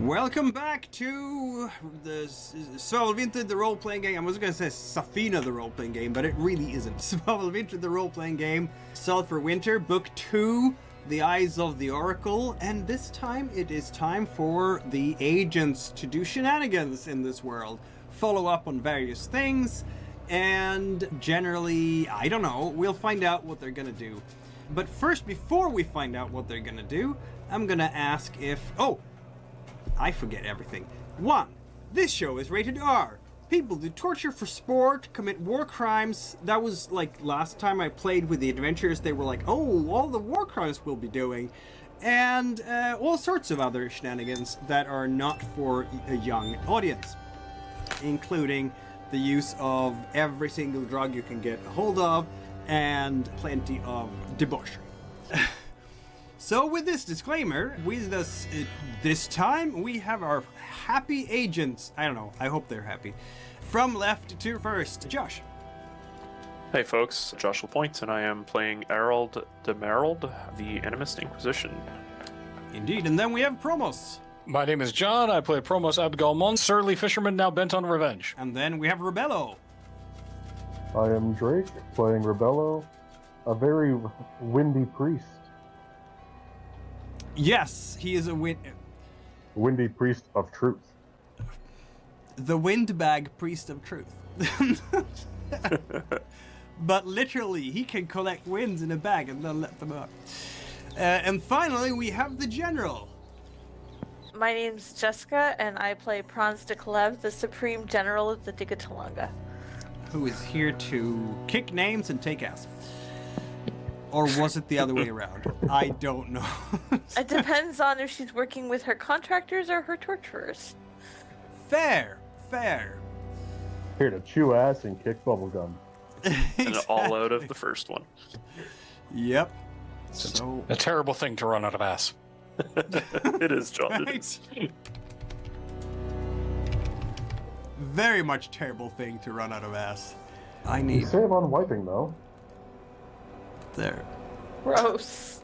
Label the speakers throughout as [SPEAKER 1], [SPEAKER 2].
[SPEAKER 1] Welcome back to the Sulphur Winter, the role-playing game. I was going to say Safina, the role-playing game, but it really isn't. Sulphur Winter, the role-playing game. Sulphur Winter, Book 2, The Eyes of the Oracle. And this time, it is time for the agents to do shenanigans in this world. Follow up on various things. And generally, I don't know, we'll find out what they're going to do. But first, before we find out what they're going to do, I'm going to ask if... Oh! I forget everything. 1. This show is rated R. People do torture for sport, commit war crimes. That was like last time I played with the adventurers, they were like, oh, all the war crimes we'll be doing. And all sorts of other shenanigans that are not for a young audience. Including the use of every single drug you can get a hold of and plenty of debauchery. So with this disclaimer, with us this time, we have our happy agents. I don't know, I hope they're happy. From left to first, Josh.
[SPEAKER 2] Hey folks, Josh LaPointe, and I am playing Erald de Mereld, the Animist Inquisition.
[SPEAKER 1] Indeed, and then we have Promos.
[SPEAKER 3] My name is John, I play Promos Abgalmon, surly fisherman now bent on revenge.
[SPEAKER 1] And then we have Rubello.
[SPEAKER 4] I am Drake, playing Rubello, a very windy priest.
[SPEAKER 1] Yes, he is a
[SPEAKER 4] Windy priest of truth.
[SPEAKER 1] The windbag priest of truth. But literally, he can collect winds in a bag and then let them out. And finally, we have the general.
[SPEAKER 5] My name's Jessica, and I play Praanz da Kaelve, the Supreme General of the Digatalanga.
[SPEAKER 1] Who is here to kick names and take ass. Or was it the other way around? I don't know.
[SPEAKER 5] It depends on if she's working with her contractors or her torturers.
[SPEAKER 1] Fair.
[SPEAKER 4] Here to chew ass and kick bubblegum.
[SPEAKER 2] And all out of the first one.
[SPEAKER 1] Yep.
[SPEAKER 3] So a terrible thing to run out of ass.
[SPEAKER 2] It is, John. It is.
[SPEAKER 1] Very much terrible thing to run out of ass. I
[SPEAKER 4] You
[SPEAKER 1] need...
[SPEAKER 4] save on wiping, though.
[SPEAKER 1] There.
[SPEAKER 5] Gross.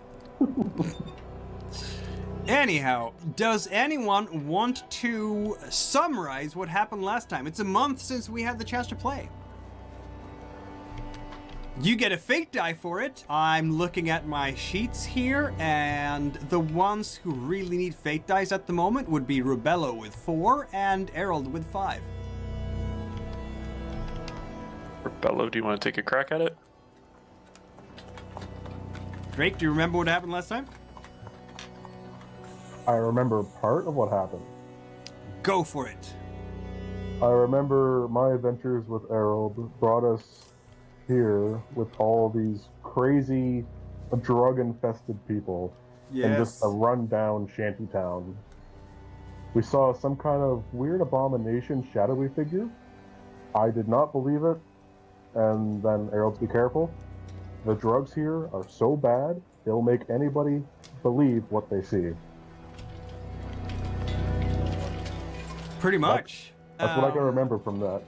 [SPEAKER 1] Anyhow, does anyone want to summarize what happened last time? It's a month since we had the chance to play. You get a fate die for it. I'm looking at my sheets here, and the ones who really need fate dice at the moment would be Rubello with 4 and Erald with 5.
[SPEAKER 2] Rubello, do you want to take a crack at it?
[SPEAKER 1] Drake, do you remember what happened last time?
[SPEAKER 4] I remember part of what happened.
[SPEAKER 1] Go for it.
[SPEAKER 4] I remember my adventures with Erald brought us here with all these crazy, drug-infested people in just a run-down shantytown. We saw some kind of weird abomination shadowy figure. I did not believe it, and then Erald's be careful. The drugs here are so bad, they'll make anybody believe what they see.
[SPEAKER 1] Pretty much.
[SPEAKER 4] That's what I can remember from that.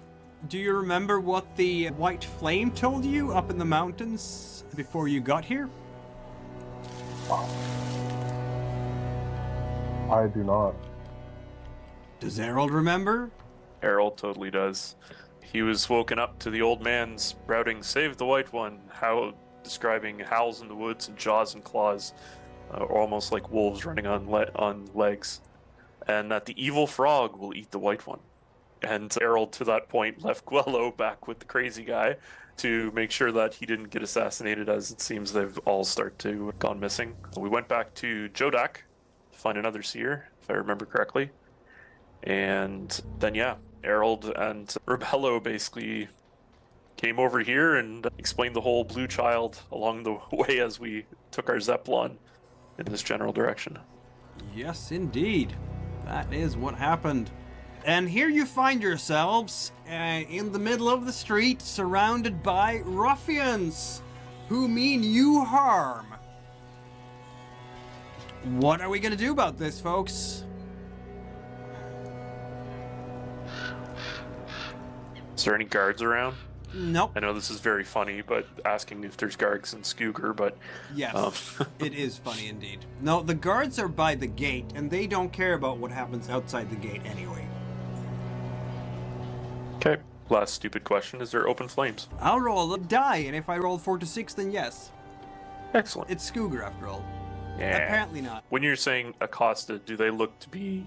[SPEAKER 1] Do you remember what the white flame told you up in the mountains before you got here?
[SPEAKER 4] I do not.
[SPEAKER 1] Does Erald remember?
[SPEAKER 2] Erald totally does. He was woken up to the old man sprouting "Save the White One," describing howls in the woods and jaws and claws, almost like wolves running on legs, and that the evil frog will eat the White One. And Erald, to that point, left Guello back with the crazy guy to make sure that he didn't get assassinated, as it seems they've all started to have gone missing. We went back to Jodak to find another seer, if I remember correctly. And then, Erald and Rubello basically came over here and explained the whole Blue Child along the way as we took our Zeppelin in this general direction.
[SPEAKER 1] Yes, indeed. That is what happened. And here you find yourselves in the middle of the street, surrounded by ruffians who mean you harm. What are we going to do about this, folks?
[SPEAKER 2] Is there any guards around?
[SPEAKER 1] Nope.
[SPEAKER 2] I know this is very funny, but asking if there's Gargs and Skugr, but...
[SPEAKER 1] Yes, it is funny indeed. No, the guards are by the gate, and they don't care about what happens outside the gate anyway.
[SPEAKER 2] Okay, last stupid question. Is there open flames?
[SPEAKER 1] I'll roll a die, and if I roll 4 to 6, then yes.
[SPEAKER 2] Excellent.
[SPEAKER 1] It's Skugr after all.
[SPEAKER 2] Yeah.
[SPEAKER 1] Apparently not.
[SPEAKER 2] When you're saying accosted, do they look to be,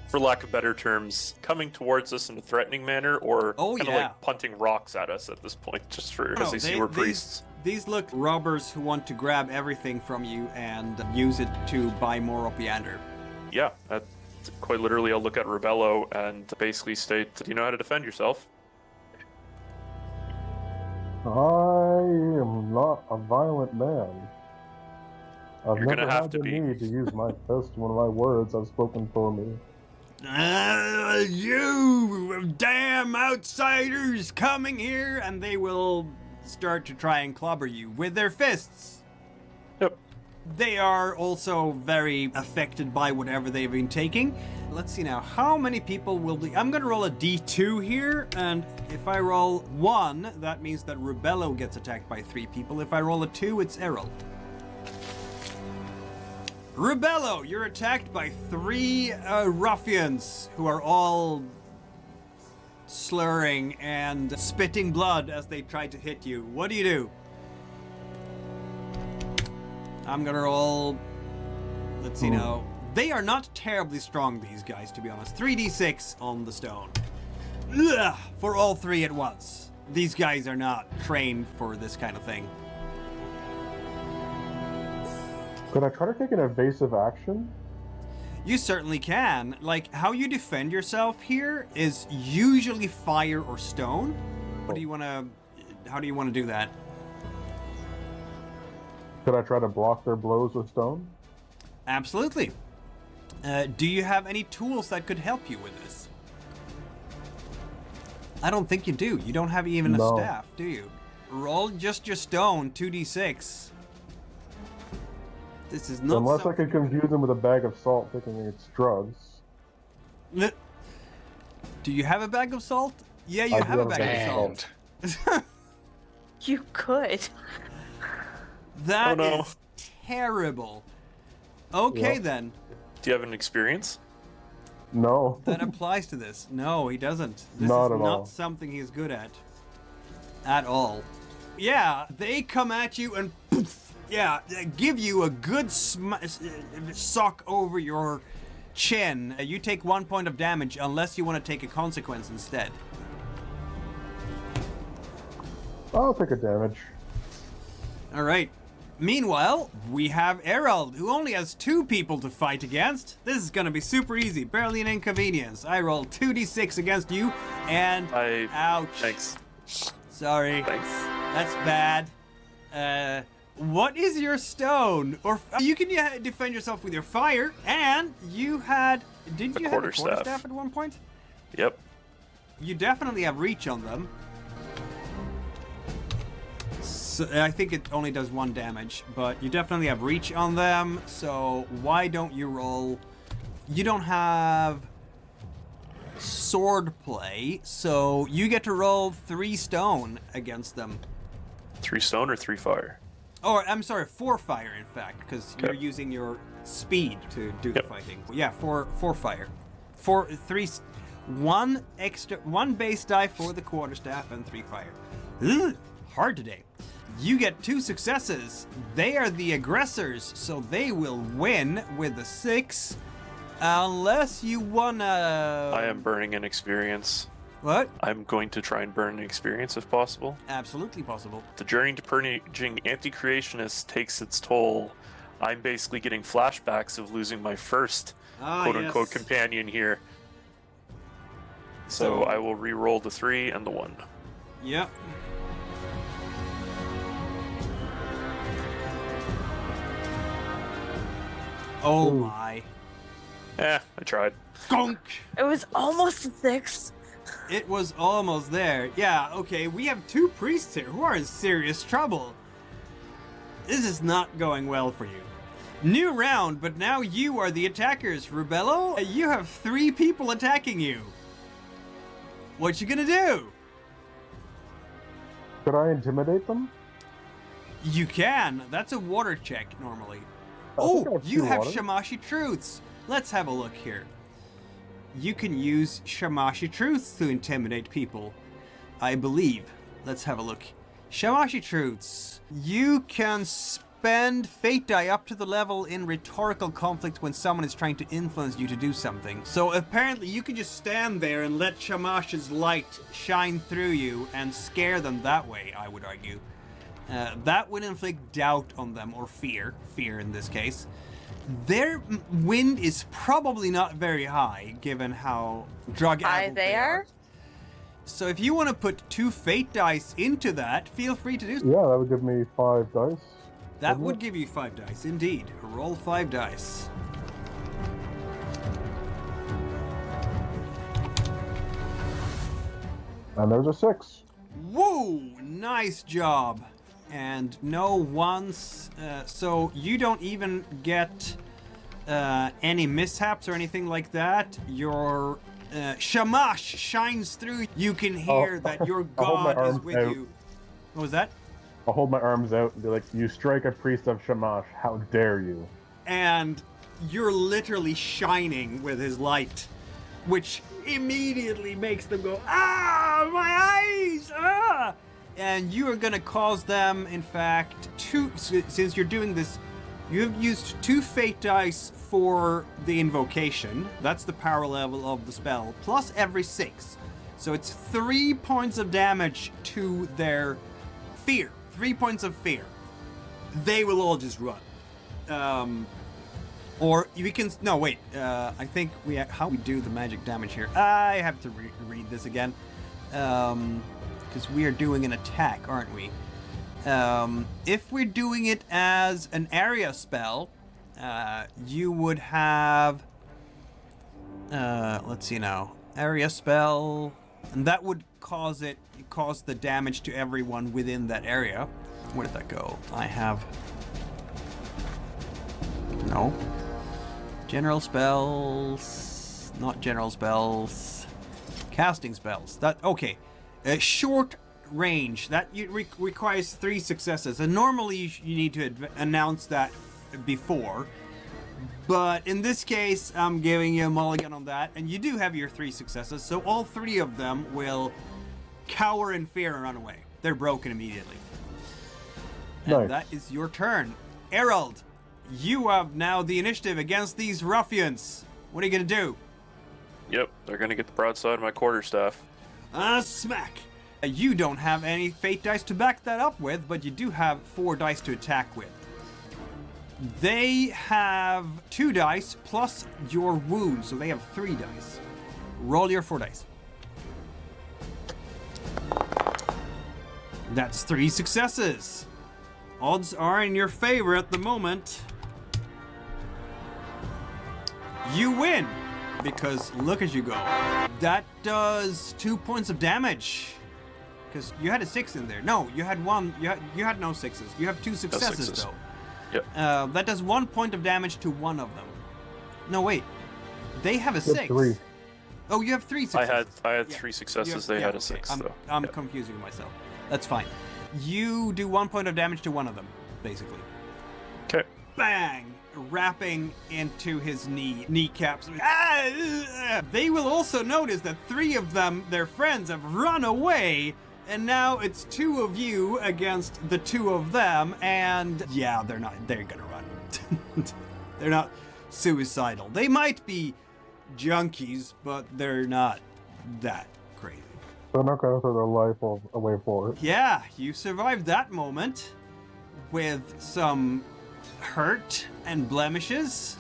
[SPEAKER 2] for lack of better terms, coming towards us in a threatening manner, or kind of like punting rocks at us at this point, just for because they see we're priests?
[SPEAKER 1] These look robbers who want to grab everything from you and use it to buy more Opiander.
[SPEAKER 2] Yeah, quite literally, I'll look at Rubello and basically state, do you know how to defend yourself?
[SPEAKER 4] I am not a violent man. I've never had the need to use my fist when my words have spoken for me.
[SPEAKER 1] You damn outsiders coming here, and they will start to try and clobber you with their fists.
[SPEAKER 2] Yep.
[SPEAKER 1] They are also very affected by whatever they've been taking. Let's see now, how many people will be... I'm going to roll a d2 here, and if I roll 1, that means that Rubello gets attacked by 3 people. If I roll a 2, it's Erald. Rubello, you're attacked by 3 ruffians who are all slurring and spitting blood as they try to hit you. What do? I'm gonna roll... Let's see now. They are not terribly strong, these guys, to be honest. 3d6 on the stone. Ugh, for all 3 at once. These guys are not trained for this kind of thing.
[SPEAKER 4] Could I try to take an evasive action?
[SPEAKER 1] You certainly can. Like, how you defend yourself here is usually fire or stone. How do you want to do that?
[SPEAKER 4] Could I try to block their blows with stone?
[SPEAKER 1] Absolutely. Do you have any tools that could help you with this? I don't think you do. You don't have even a staff, do you? Roll just your stone, 2d6. This is not...
[SPEAKER 4] Unless I could confuse them with a bag of salt thinking it's drugs.
[SPEAKER 1] Do you have a bag of salt? Yeah, you have a bag of salt.
[SPEAKER 5] You could.
[SPEAKER 1] That is terrible. Okay, then.
[SPEAKER 2] Do you have an experience?
[SPEAKER 4] No.
[SPEAKER 1] That applies to this. No, he doesn't. This
[SPEAKER 4] Not
[SPEAKER 1] is
[SPEAKER 4] at
[SPEAKER 1] not
[SPEAKER 4] all.
[SPEAKER 1] something he's good at. At all. Yeah, they come at you and poof, yeah, give you a good sock over your chin. You take 1 point of damage unless you want to take a consequence instead.
[SPEAKER 4] I'll take a damage.
[SPEAKER 1] All right. Meanwhile, we have Erald, who only has 2 people to fight against. This is gonna be super easy, barely an inconvenience. I roll 2d6 against you, and ouch.
[SPEAKER 2] Thanks.
[SPEAKER 1] Sorry.
[SPEAKER 2] Thanks.
[SPEAKER 1] That's bad. What is your stone? Or you can defend yourself with your fire, and you had... Didn't you have a quarterstaff at one point?
[SPEAKER 2] Yep.
[SPEAKER 1] You definitely have reach on them. So, I think it only does 1 damage, but you definitely have reach on them, so why don't you roll... You don't have sword play, so you get to roll 3 stone against them.
[SPEAKER 2] 3 stone or 3 fire?
[SPEAKER 1] Oh, I'm sorry, 4 fire, in fact, because you're using your speed to do the fighting. Yeah, 4 fire. 1 base die for the quarterstaff and 3 fire. Ugh, hard today. You get 2 successes. They are the aggressors, so they will win with a 6. Unless you wanna...
[SPEAKER 2] I am burning an experience.
[SPEAKER 1] What?
[SPEAKER 2] I'm going to try and burn an experience if possible.
[SPEAKER 1] Absolutely possible.
[SPEAKER 2] The journey to purging anti-creationist takes its toll. I'm basically getting flashbacks of losing my first quote-unquote companion here. So I will re-roll the 3 and the 1.
[SPEAKER 1] Yep. Oh my.
[SPEAKER 2] I tried.
[SPEAKER 1] Gunk!
[SPEAKER 5] It was almost a 6.
[SPEAKER 1] It was almost there. Yeah, okay, we have 2 priests here who are in serious trouble. This is not going well for you. New round, but now you are the attackers. Rubello, you have 3 people attacking you. What you gonna do?
[SPEAKER 4] Could I intimidate them?
[SPEAKER 1] You can. That's a water check normally.
[SPEAKER 4] I think I
[SPEAKER 1] Oh,
[SPEAKER 4] have
[SPEAKER 1] you
[SPEAKER 4] two
[SPEAKER 1] have
[SPEAKER 4] water.
[SPEAKER 1] Shamashi Truths. Let's have a look here. You can use Shamashi Truths to intimidate people, I believe. Let's have a look. Shamashi Truths. You can spend fate die up to the level in rhetorical conflict when someone is trying to influence you to do something. So apparently you can just stand there and let Shamash's light shine through you and scare them that way, I would argue. That would inflict doubt on them, or fear in this case. Their wind is probably not very high, given how drug-addled they are. So if you want to put 2 fate dice into that, feel free to do so.
[SPEAKER 4] Yeah, that would give me 5 dice.
[SPEAKER 1] That
[SPEAKER 4] wouldn't
[SPEAKER 1] would
[SPEAKER 4] it?
[SPEAKER 1] give you 5 dice, indeed. Roll 5 dice.
[SPEAKER 4] And there's a 6.
[SPEAKER 1] Whoa! Nice job. And no ones, so you don't even get any mishaps or anything like that. Your Shamash shines through. You can hear that your
[SPEAKER 4] I'll hold my
[SPEAKER 1] god is
[SPEAKER 4] arms
[SPEAKER 1] with
[SPEAKER 4] out.
[SPEAKER 1] you. What was that?
[SPEAKER 4] I'll hold my arms out and be like, "You strike a priest of Shamash, how dare you?"
[SPEAKER 1] And you're literally shining with his light, which immediately makes them go, "Ah, my eyes! Ah!" And you are gonna cause them, in fact, since you're doing this, you have used 2 fate dice for the invocation. That's the power level of the spell, plus every 6. So it's 3 points of damage to their fear. 3 points of fear. They will all just run. Or we can, no wait, I think how we do the magic damage here. I have to read this again. Because we are doing an attack, aren't we? If we're doing it as an area spell, you would have, let's see now, area spell, and that would cause the damage to everyone within that area. Where did that go? I have, no. General spells, not general spells, casting spells. That, okay. Short range, that requires 3 successes, and normally you need to announce that before, but in this case I'm giving you a mulligan on that, and you do have your 3 successes, so all 3 of them will cower in fear and run away. They're broken immediately. And
[SPEAKER 4] Nice.
[SPEAKER 1] That is your turn. Erald, you have now the initiative against these ruffians. What are you gonna do?
[SPEAKER 2] Yep, they're gonna get the broadside of my quarterstaff.
[SPEAKER 1] Smack! You don't have any fate dice to back that up with, but you do have 4 dice to attack with. They have 2 dice plus your wound, so they have 3 dice. Roll your 4 dice. That's 3 successes. Odds are in your favor at the moment. You win! Because look as you go. That does 2 points of damage. Because you had a 6 in there. No, you had 1. You had no 6s. You have 2 successes though.
[SPEAKER 2] Yep.
[SPEAKER 1] That does 1 point of damage to one of them. No, wait. They have a 6.
[SPEAKER 4] 3.
[SPEAKER 1] Oh, you have 3 successes.
[SPEAKER 2] I had 3 successes. They had a 6.
[SPEAKER 1] I'm,
[SPEAKER 2] though.
[SPEAKER 1] I'm confusing myself. That's fine. You do 1 point of damage to one of them, basically.
[SPEAKER 2] Okay.
[SPEAKER 1] Bang! Wrapping into his kneecaps. They will also notice that 3 of them, their friends, have run away, and now it's 2 of you against the 2 of them, and yeah, they're gonna run. They're not suicidal. They might be junkies, but they're not that crazy.
[SPEAKER 4] They're not gonna throw their life away for it.
[SPEAKER 1] Yeah, you survived that moment with some hurt and blemishes.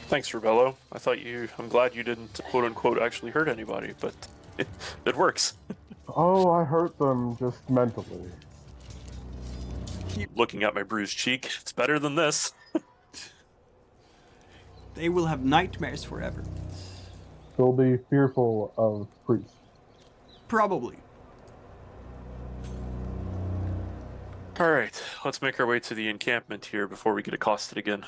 [SPEAKER 2] Thanks, Rubello. I'm glad you didn't quote unquote actually hurt anybody, but it works.
[SPEAKER 4] Oh, I hurt them just mentally.
[SPEAKER 2] Looking at my bruised cheek, it's better than this.
[SPEAKER 1] They will have nightmares forever.
[SPEAKER 4] They'll be fearful of priests.
[SPEAKER 1] Probably.
[SPEAKER 2] Alright, let's make our way to the encampment here before we get accosted again.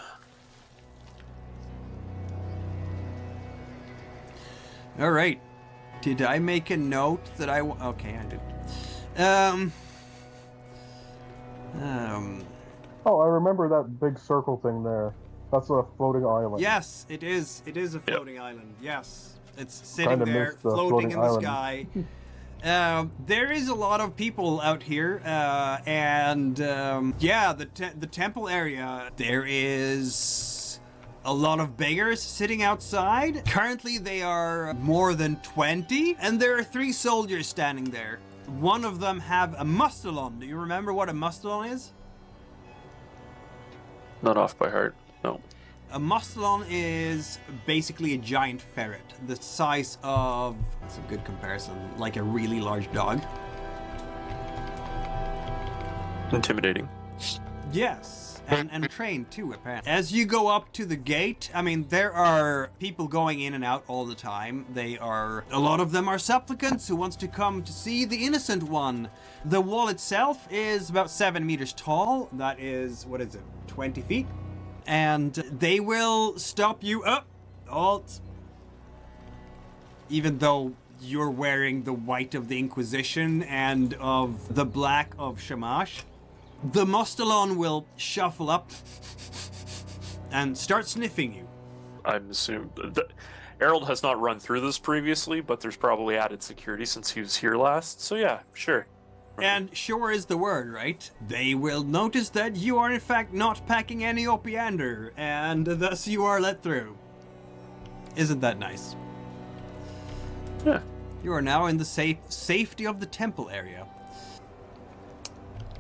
[SPEAKER 1] All right. Did I make a note that okay, I did.
[SPEAKER 4] Oh, I remember that big circle thing there. That's a floating island.
[SPEAKER 1] Yes, it is. It is a floating island. Yes, it's sitting
[SPEAKER 4] Kinda
[SPEAKER 1] there,
[SPEAKER 4] missed the
[SPEAKER 1] floating
[SPEAKER 4] floating
[SPEAKER 1] in the
[SPEAKER 4] island.
[SPEAKER 1] sky. There is a lot of people out here, and yeah, the temple area. There is a lot of beggars sitting outside. Currently, they are more than 20, and there are 3 soldiers standing there. One of them have a mustelon. Do you remember what a mustelon is?
[SPEAKER 2] Not off by heart. No.
[SPEAKER 1] A mustelon is basically a giant ferret, the size of, that's a good comparison, like a really large dog.
[SPEAKER 2] Intimidating.
[SPEAKER 1] Yes, and trained too, apparently. As you go up to the gate, I mean, there are people going in and out all the time. A lot of them are supplicants who wants to come to see the innocent one. The wall itself is about 7 meters tall. That is, 20 feet? And they will stop you up, Alt. Even though you're wearing the white of the Inquisition and of the black of Shamash, the Mustelon will shuffle up and start sniffing you.
[SPEAKER 2] I'm assuming Erald has not run through this previously, but there's probably added security since he was here last. So yeah, sure.
[SPEAKER 1] And sure is the word, right? They will notice that you are in fact not packing any opiander, and thus you are let through. Isn't that nice?
[SPEAKER 2] Yeah.
[SPEAKER 1] You are now in the safety of the temple area.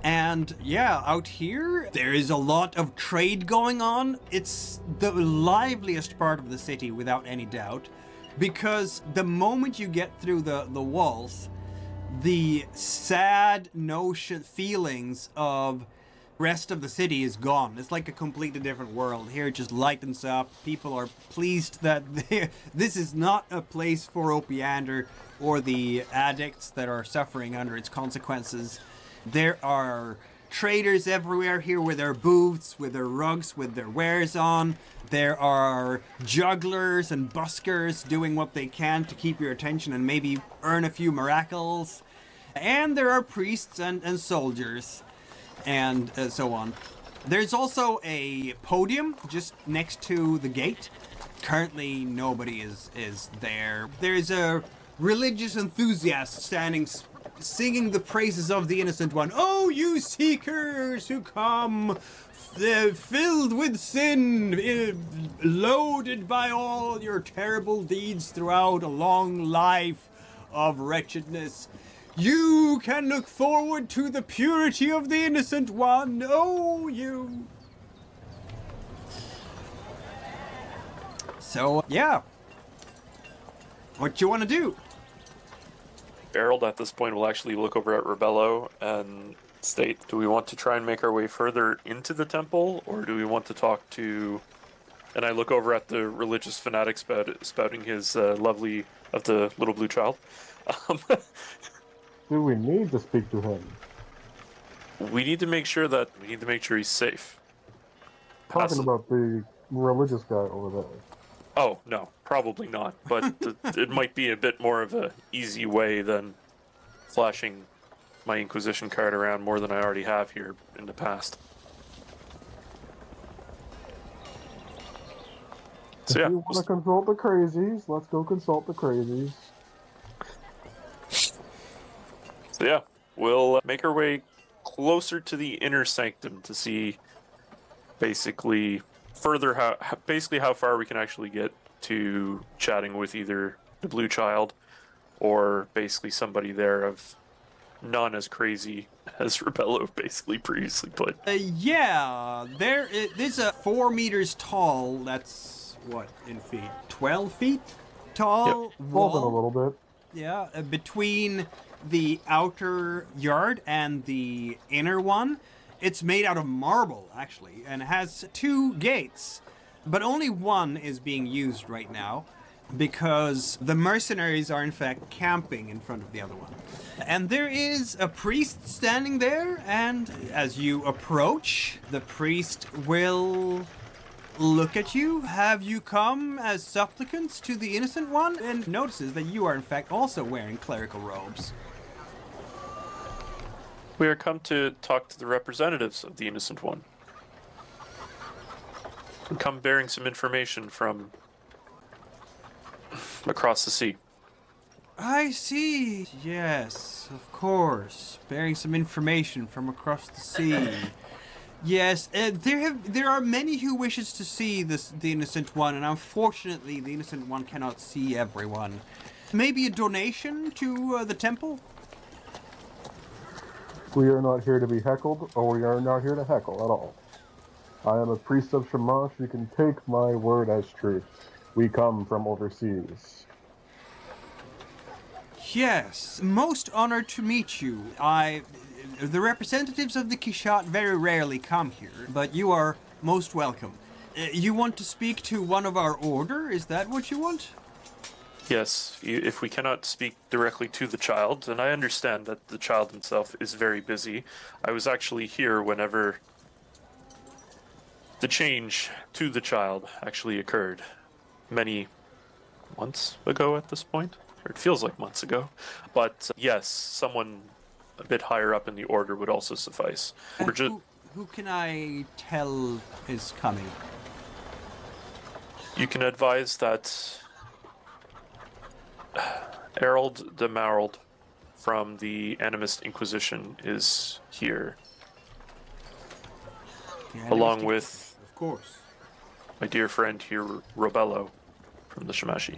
[SPEAKER 1] And yeah, out here, there is a lot of trade going on. It's the liveliest part of the city, without any doubt, because the moment you get through the walls, the sad feelings of rest of the city is gone. It's like a completely different world. Here it just lightens up. People are pleased that this is not a place for opiander or the addicts that are suffering under its consequences. There are traders everywhere here with their booths, with their rugs, with their wares on. There are jugglers and buskers doing what they can to keep your attention and maybe earn a few miracles. And there are priests and soldiers and so on. There's also a podium just next to the gate. Currently, nobody is there. There's a religious enthusiast standing singing the praises of the innocent one. Oh, you seekers who come filled with sin, loaded by all your terrible deeds throughout a long life of wretchedness. You can look forward to the purity of the innocent one. Oh, you. So, yeah. What you want to do?
[SPEAKER 2] Erald at this point will actually look over at Rubello and state, do we want to try and make our way further into the temple, or do we want to talk to... And I look over at the religious fanatic spouting his lovely of the little blue child.
[SPEAKER 4] Do we need to speak to him?
[SPEAKER 2] We need to make sure he's safe.
[SPEAKER 4] Talking about the religious guy over there.
[SPEAKER 2] Oh, no, probably not. But it might be a bit more of a easy way than flashing my Inquisition card around more than I already have here in the past. So yeah,
[SPEAKER 4] if you want to consult the crazies, let's go consult the crazies.
[SPEAKER 2] So yeah, we'll make our way closer to the inner sanctum to see basically further how far we can actually get to chatting with either the blue child or basically somebody there of none as crazy as Rubello basically previously put.
[SPEAKER 1] Yeah, there's a 4 meters tall, that's what in feet? 12 feet tall wall.
[SPEAKER 4] More than a little bit.
[SPEAKER 1] Yeah, between the outer yard and the inner one. It's made out of marble, actually, and has 2 gates, but only one is being used right now because the mercenaries are in fact camping in front of the other one. And there is a priest standing there, and as you approach, the priest will look at you. Have you come as supplicants to the Innocent One? And notices that you are in fact also wearing clerical robes.
[SPEAKER 2] We are come to talk to the representatives of the Innocent One. We come bearing some information from across the sea.
[SPEAKER 1] I see. Yes, of course. Bearing some information from across the sea. Yes, there are many who wishes to see the Innocent One, and unfortunately the Innocent One cannot see everyone. Maybe a donation to the temple?
[SPEAKER 4] We are not here to be heckled, or we are not here to heckle at all. I am a priest of Shamash. You can take my word as truth. We come from overseas.
[SPEAKER 1] Yes, most honored to meet you. The representatives of the Kishat very rarely come here, but you are most welcome. You want to speak to one of our order? Is that what you want?
[SPEAKER 2] Yes, if we cannot speak directly to the child, and I understand that the child himself is very busy. I was actually here whenever the change to the child actually occurred many months ago at this point. Or it feels like months ago. But yes, someone a bit higher up in the order would also suffice.
[SPEAKER 1] Who can I tell is coming?
[SPEAKER 2] You can advise that Erald de Mereld from the Animist Inquisition is here. Along with,
[SPEAKER 1] of course,
[SPEAKER 2] my dear friend here, Rubello from the Shamashi.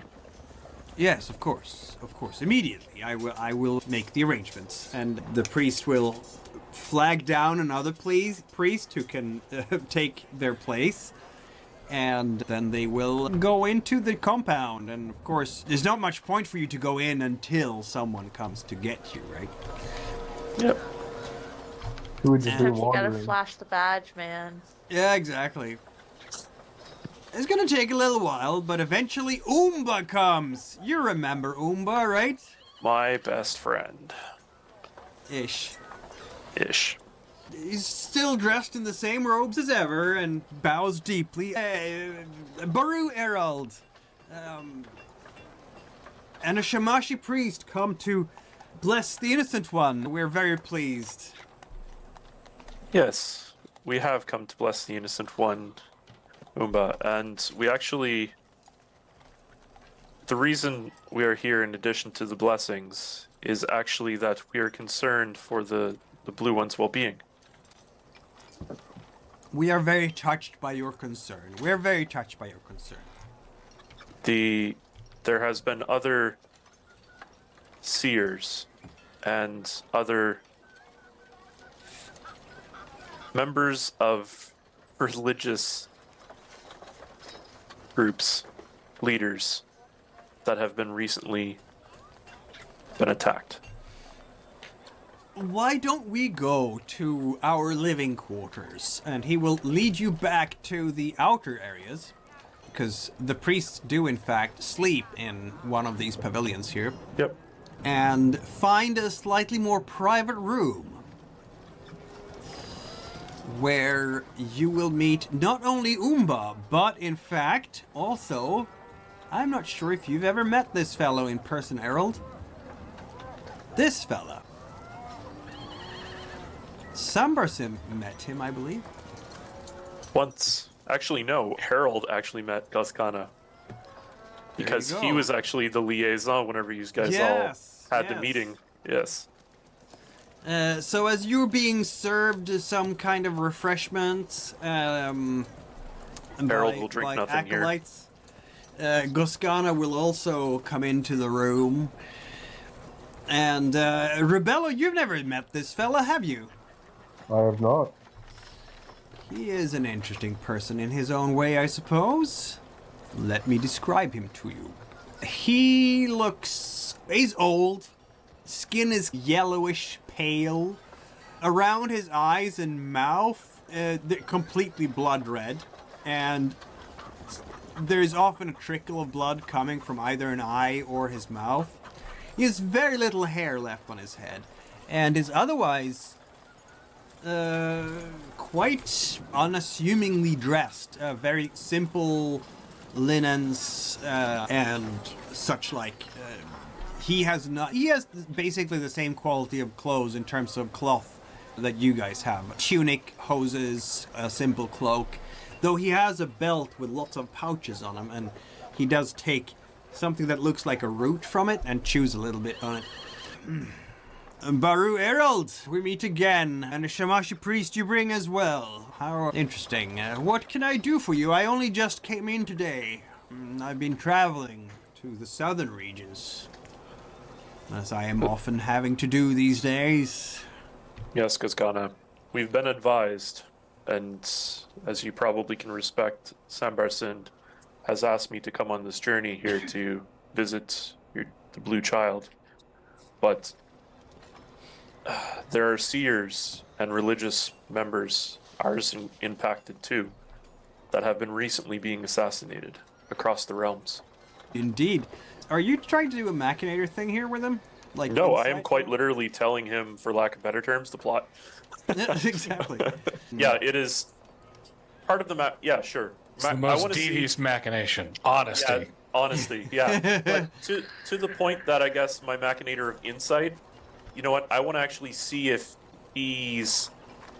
[SPEAKER 1] Yes, of course, immediately. I will make the arrangements, and the priest will flag down another priest who can take their place, and then they will go into the compound. And of course, there's not much point for you to go in until someone comes to get you, right?
[SPEAKER 2] Yep.
[SPEAKER 4] Who would just be
[SPEAKER 5] You
[SPEAKER 4] wandering?
[SPEAKER 5] gotta flash the badge, man.
[SPEAKER 1] Yeah, exactly. It's gonna take a little while, but eventually Umba comes. You remember Umba, right?
[SPEAKER 2] My best friend.
[SPEAKER 1] Ish. He's still dressed in the same robes as ever and bows deeply. Barú Erald, and a Shamashi priest come to bless the Innocent One. We're very pleased.
[SPEAKER 2] Yes, we have come to bless the Innocent One, Umba, and we actually... The reason we are here, in addition to the blessings, is actually that we are concerned for the Blue One's well-being.
[SPEAKER 1] We are very touched by your concern.
[SPEAKER 2] There has been other seers and other members of religious groups, leaders, that have been recently been attacked.
[SPEAKER 1] Why don't we go to our living quarters, and he will lead you back to the outer areas, because the priests do in fact sleep in one of these pavilions here.
[SPEAKER 2] Yep.
[SPEAKER 1] And find a slightly more private room where you will meet not only Umba, but in fact also, I'm not sure if you've ever met this fellow in person, Erald. This fella. Sambarsim met him, I believe.
[SPEAKER 2] Once. Actually, no. Harold actually met Goskana. Because he was actually the liaison whenever you guys all had the meeting. Yes.
[SPEAKER 1] So as you're being served some kind of refreshments,
[SPEAKER 2] Harold will drink nothing
[SPEAKER 1] acolytes, Goskana will also come into the room. And Rubello, you've never met this fella, have you?
[SPEAKER 4] I have not.
[SPEAKER 1] He is an interesting person in his own way, I suppose. Let me describe him to you. He's old. Skin is yellowish pale. Around his eyes and mouth, they're completely blood red. And there's often a trickle of blood coming from either an eye or his mouth. He has very little hair left on his head, and is otherwise quite unassumingly dressed. Very simple linens and such like. He has basically the same quality of clothes in terms of cloth that you guys have. Tunic, hoses, a simple cloak. Though he has a belt with lots of pouches on him, and he does take something that looks like a root from it and chews a little bit on it. Barú Erald, we meet again, and a Shamashi priest you bring as well. How interesting. What can I do for you? I only just came in today. I've been traveling to the southern regions, as I am often having to do these days.
[SPEAKER 2] Yes, Gazgana. We've been advised, and as you probably can respect, Sambarsind has asked me to come on this journey here to visit the Blue Child. But there are seers and religious members, ours impacted too, that have been recently being assassinated across the realms.
[SPEAKER 1] Indeed. Are you trying to do a machinator thing here with him? Like
[SPEAKER 2] no, I am quite literally telling him, for lack of better terms, the plot.
[SPEAKER 1] Exactly.
[SPEAKER 2] Yeah, it is part of the yeah, sure.
[SPEAKER 3] It's the most devious machination. Honesty.
[SPEAKER 2] Yeah, honesty, yeah. But to the point that I guess my machinator of insight, you know what, I want to actually see if he's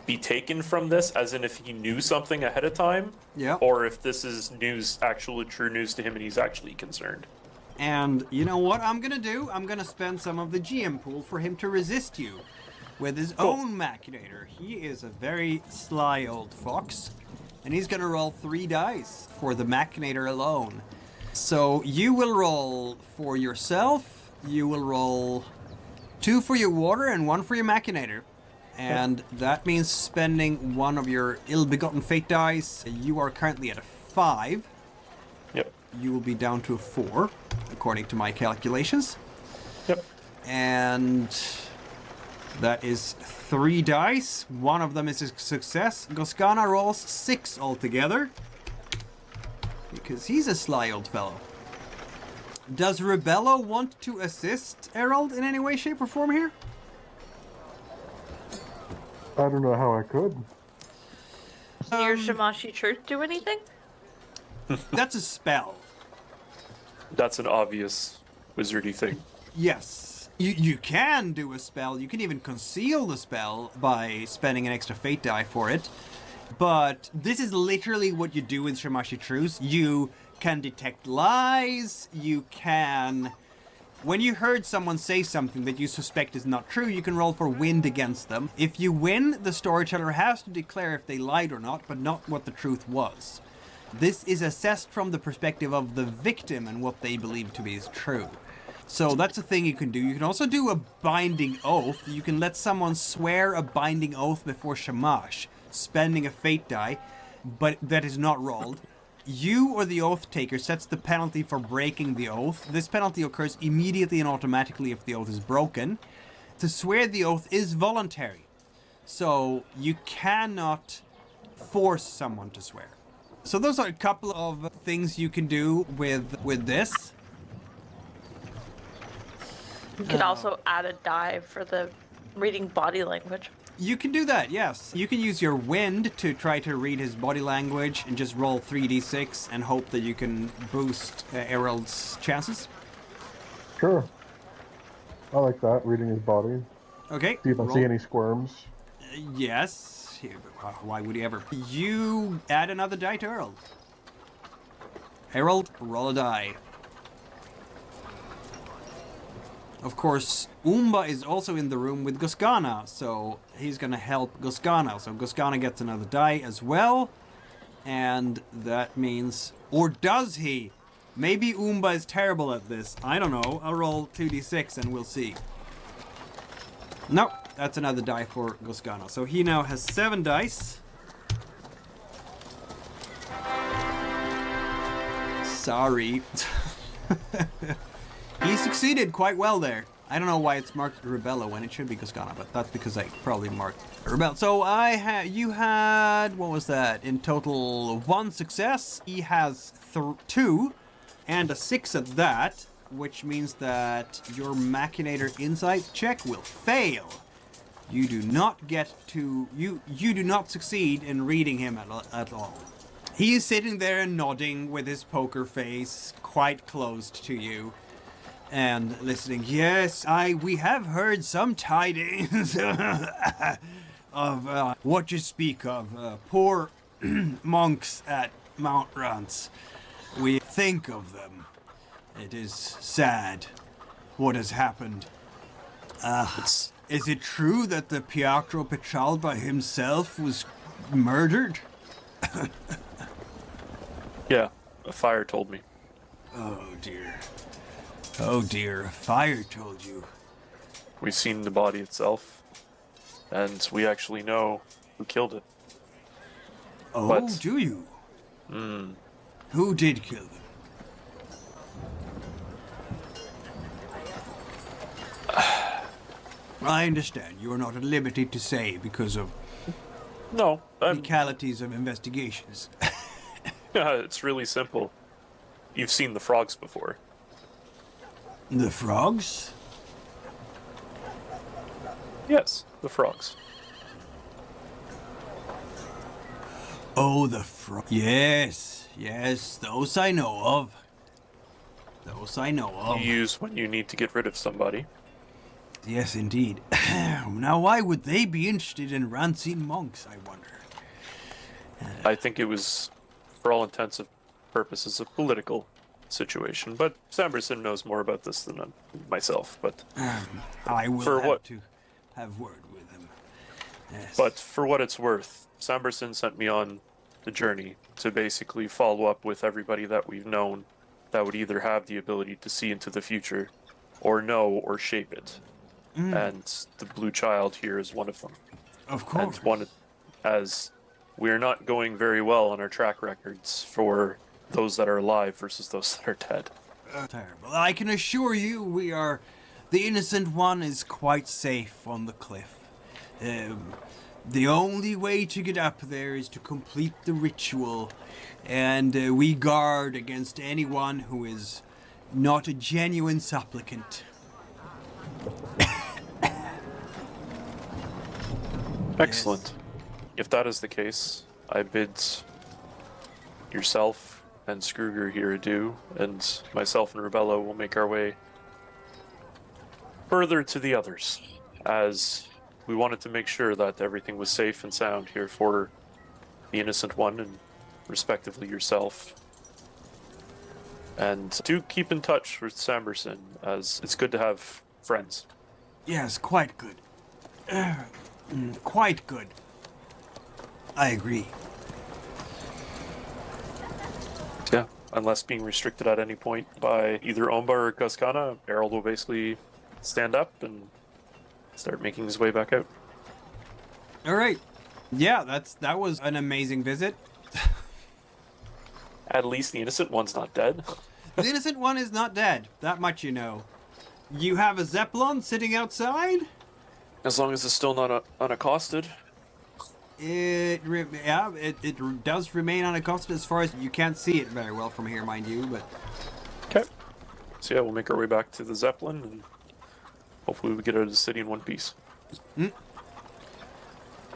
[SPEAKER 2] be taken from this, as in if he knew something ahead of time,
[SPEAKER 1] yeah,
[SPEAKER 2] or if this is news, actual true news to him and he's actually concerned.
[SPEAKER 1] And you know what I'm gonna do? I'm gonna spend some of the GM pool for him to resist you with his own machinator. He is a very sly old fox, and he's gonna roll 3 dice for the machinator alone. So you will roll for yourself, you will roll 2 for your water and 1 for your machinator. And that means spending 1 of your ill-begotten fate dice. You are currently at a 5.
[SPEAKER 2] Yep.
[SPEAKER 1] You will be down to a 4, according to my calculations.
[SPEAKER 2] Yep.
[SPEAKER 1] And that is 3 dice. 1 of them is a success. Goscana rolls 6 altogether, because he's a sly old fellow. Does Rubello want to assist Erald in any way, shape, or form here?
[SPEAKER 4] I don't know how I could.
[SPEAKER 5] Does your Shamashi church do anything?
[SPEAKER 1] That's a spell.
[SPEAKER 2] That's an obvious wizardy thing.
[SPEAKER 1] Yes. You can do a spell. You can even conceal the spell by spending an extra fate die for it. But this is literally what you do with Shamashi Truce. You can detect lies. You can... When you heard someone say something that you suspect is not true, you can roll for wind against them. If you win, the storyteller has to declare if they lied or not, but not what the truth was. This is assessed from the perspective of the victim and what they believe to be is true. So that's a thing you can do. You can also do a binding oath. You can let someone swear a binding oath before Shamash, spending a fate die, but that is not rolled. You or the oath taker sets the penalty for breaking the oath. This penalty occurs immediately and automatically if the oath is broken. To swear the oath is voluntary, so you cannot force someone to swear. So those are a couple of things you can do with this.
[SPEAKER 5] You could also add a die for the reading body language.
[SPEAKER 1] You can do that, yes. You can use your wind to try to read his body language and just roll 3d6 and hope that you can boost Erald's chances.
[SPEAKER 4] Sure. I like that, reading his body.
[SPEAKER 1] Okay.
[SPEAKER 4] See if I see any squirms.
[SPEAKER 1] Yes. Why would he ever? You add another die to Erald. Erald, roll a die. Of course, Umba is also in the room with Goscana, so he's gonna help Goscana. So Goscana gets another die as well. And that means... Or does he? Maybe Umba is terrible at this. I don't know. I'll roll 2d6 and we'll see. Nope, that's another die for Goscana. So he now has 7 dice. Sorry. He succeeded quite well there. I don't know why it's marked Rubello when it should be Goscana, but that's because I probably marked Rubello. So you had, what was that? In total, 1 success. He has 2 and a 6 at that, which means that your Machinator Insight check will fail. You do not get to... You do not succeed in reading him at all. He is sitting there and nodding with his poker face quite closed to you. And listening. Yes, we have heard some tidings of what you speak of. Poor monks at Mount Rance. We think of them. It is sad what has happened. Is it true that the Pietro Petralba himself was murdered?
[SPEAKER 2] Yeah, a fire told me.
[SPEAKER 1] Oh dear. Oh dear, a fire told you.
[SPEAKER 2] We've seen the body itself, and we actually know who killed it.
[SPEAKER 1] Oh,
[SPEAKER 2] But-
[SPEAKER 1] do you? Who did kill them? I understand. You are not at liberty to say because of
[SPEAKER 2] No,
[SPEAKER 1] legalities of investigations.
[SPEAKER 2] it's really simple. You've seen the frogs before.
[SPEAKER 1] The frogs?
[SPEAKER 2] Yes, the frogs.
[SPEAKER 1] Oh, the frog. Yes, those I know of. Those I know of.
[SPEAKER 2] You use when you need to get rid of somebody.
[SPEAKER 1] Yes, indeed. Now, why would they be interested in rancing monks, I wonder?
[SPEAKER 2] I think it was, for all intents and purposes, a political situation. But Samberson knows more about this than myself. But
[SPEAKER 1] I will
[SPEAKER 2] For
[SPEAKER 1] have
[SPEAKER 2] what?
[SPEAKER 1] to have word with him. Yes.
[SPEAKER 2] But for what it's worth, Samberson sent me on the journey to basically follow up with everybody that we've known that would either have the ability to see into the future or know or shape it. And the Blue Child here is one of them.
[SPEAKER 1] Of
[SPEAKER 2] And
[SPEAKER 1] course.
[SPEAKER 2] as we're not going very well on our track records for those that are alive versus those that are dead.
[SPEAKER 1] Terrible. I can assure you the innocent one is quite safe on the cliff. The only way to get up there is to complete the ritual, and we guard against anyone who is not a genuine supplicant.
[SPEAKER 2] Excellent. If that is the case, I bid yourself and Scrooger here adieu, and myself and Rubello will make our way further to the others, as we wanted to make sure that everything was safe and sound here for the innocent one and respectively yourself. And do keep in touch with Samberson, as it's good to have friends.
[SPEAKER 1] Yes, quite good. Quite good. I agree.
[SPEAKER 2] Yeah, unless being restricted at any point by either Omba or Gascana, Erald will basically stand up and start making his way back out.
[SPEAKER 1] All right. Yeah, that was an amazing visit.
[SPEAKER 2] At least the innocent one's not dead.
[SPEAKER 1] The innocent one is not dead. That much you know. You have a Zeppelin sitting outside?
[SPEAKER 2] As long as it's still not unaccosted.
[SPEAKER 1] It does remain unaccosted as far as you can't see it very well from here, mind you, but
[SPEAKER 2] Okay. So yeah, we'll make our way back to the Zeppelin and hopefully we get out of the city in one piece.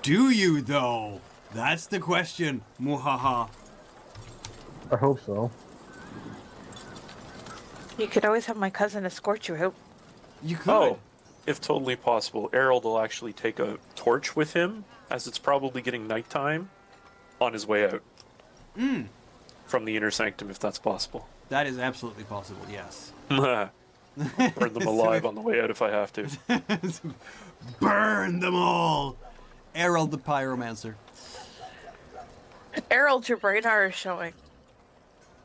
[SPEAKER 1] do you though? That's the question. Muhaha.
[SPEAKER 4] I hope so.
[SPEAKER 5] You could always have my cousin escort you out.
[SPEAKER 1] You could.
[SPEAKER 2] Oh, if totally possible, Erald will actually take a torch with him, as it's probably getting nighttime, on his way out. From the inner sanctum, if that's possible.
[SPEAKER 1] That is absolutely possible, yes.
[SPEAKER 2] Burn them alive on the way out if I have to.
[SPEAKER 1] Burn them all! Erald the Pyromancer.
[SPEAKER 5] Erald, your brain are showing.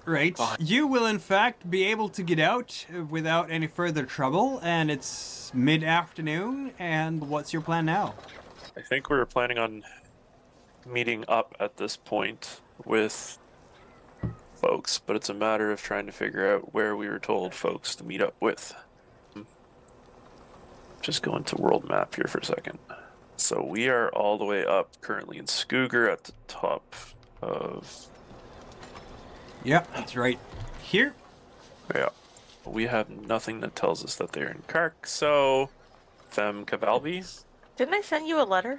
[SPEAKER 1] Right. You will, in fact, be able to get out without any further trouble, and it's mid-afternoon, and what's your plan now?
[SPEAKER 2] I think we were planning on meeting up at this point with folks, but it's a matter of trying to figure out where we were told folks to meet up with. Just going to world map here for a second. So we are all the way up currently in Scooger at the top of...
[SPEAKER 1] Yep, that's right. Here?
[SPEAKER 2] Yeah. We have nothing that tells us that they're in Kark, so... Fem Cavalvi?
[SPEAKER 5] Didn't I send you a letter?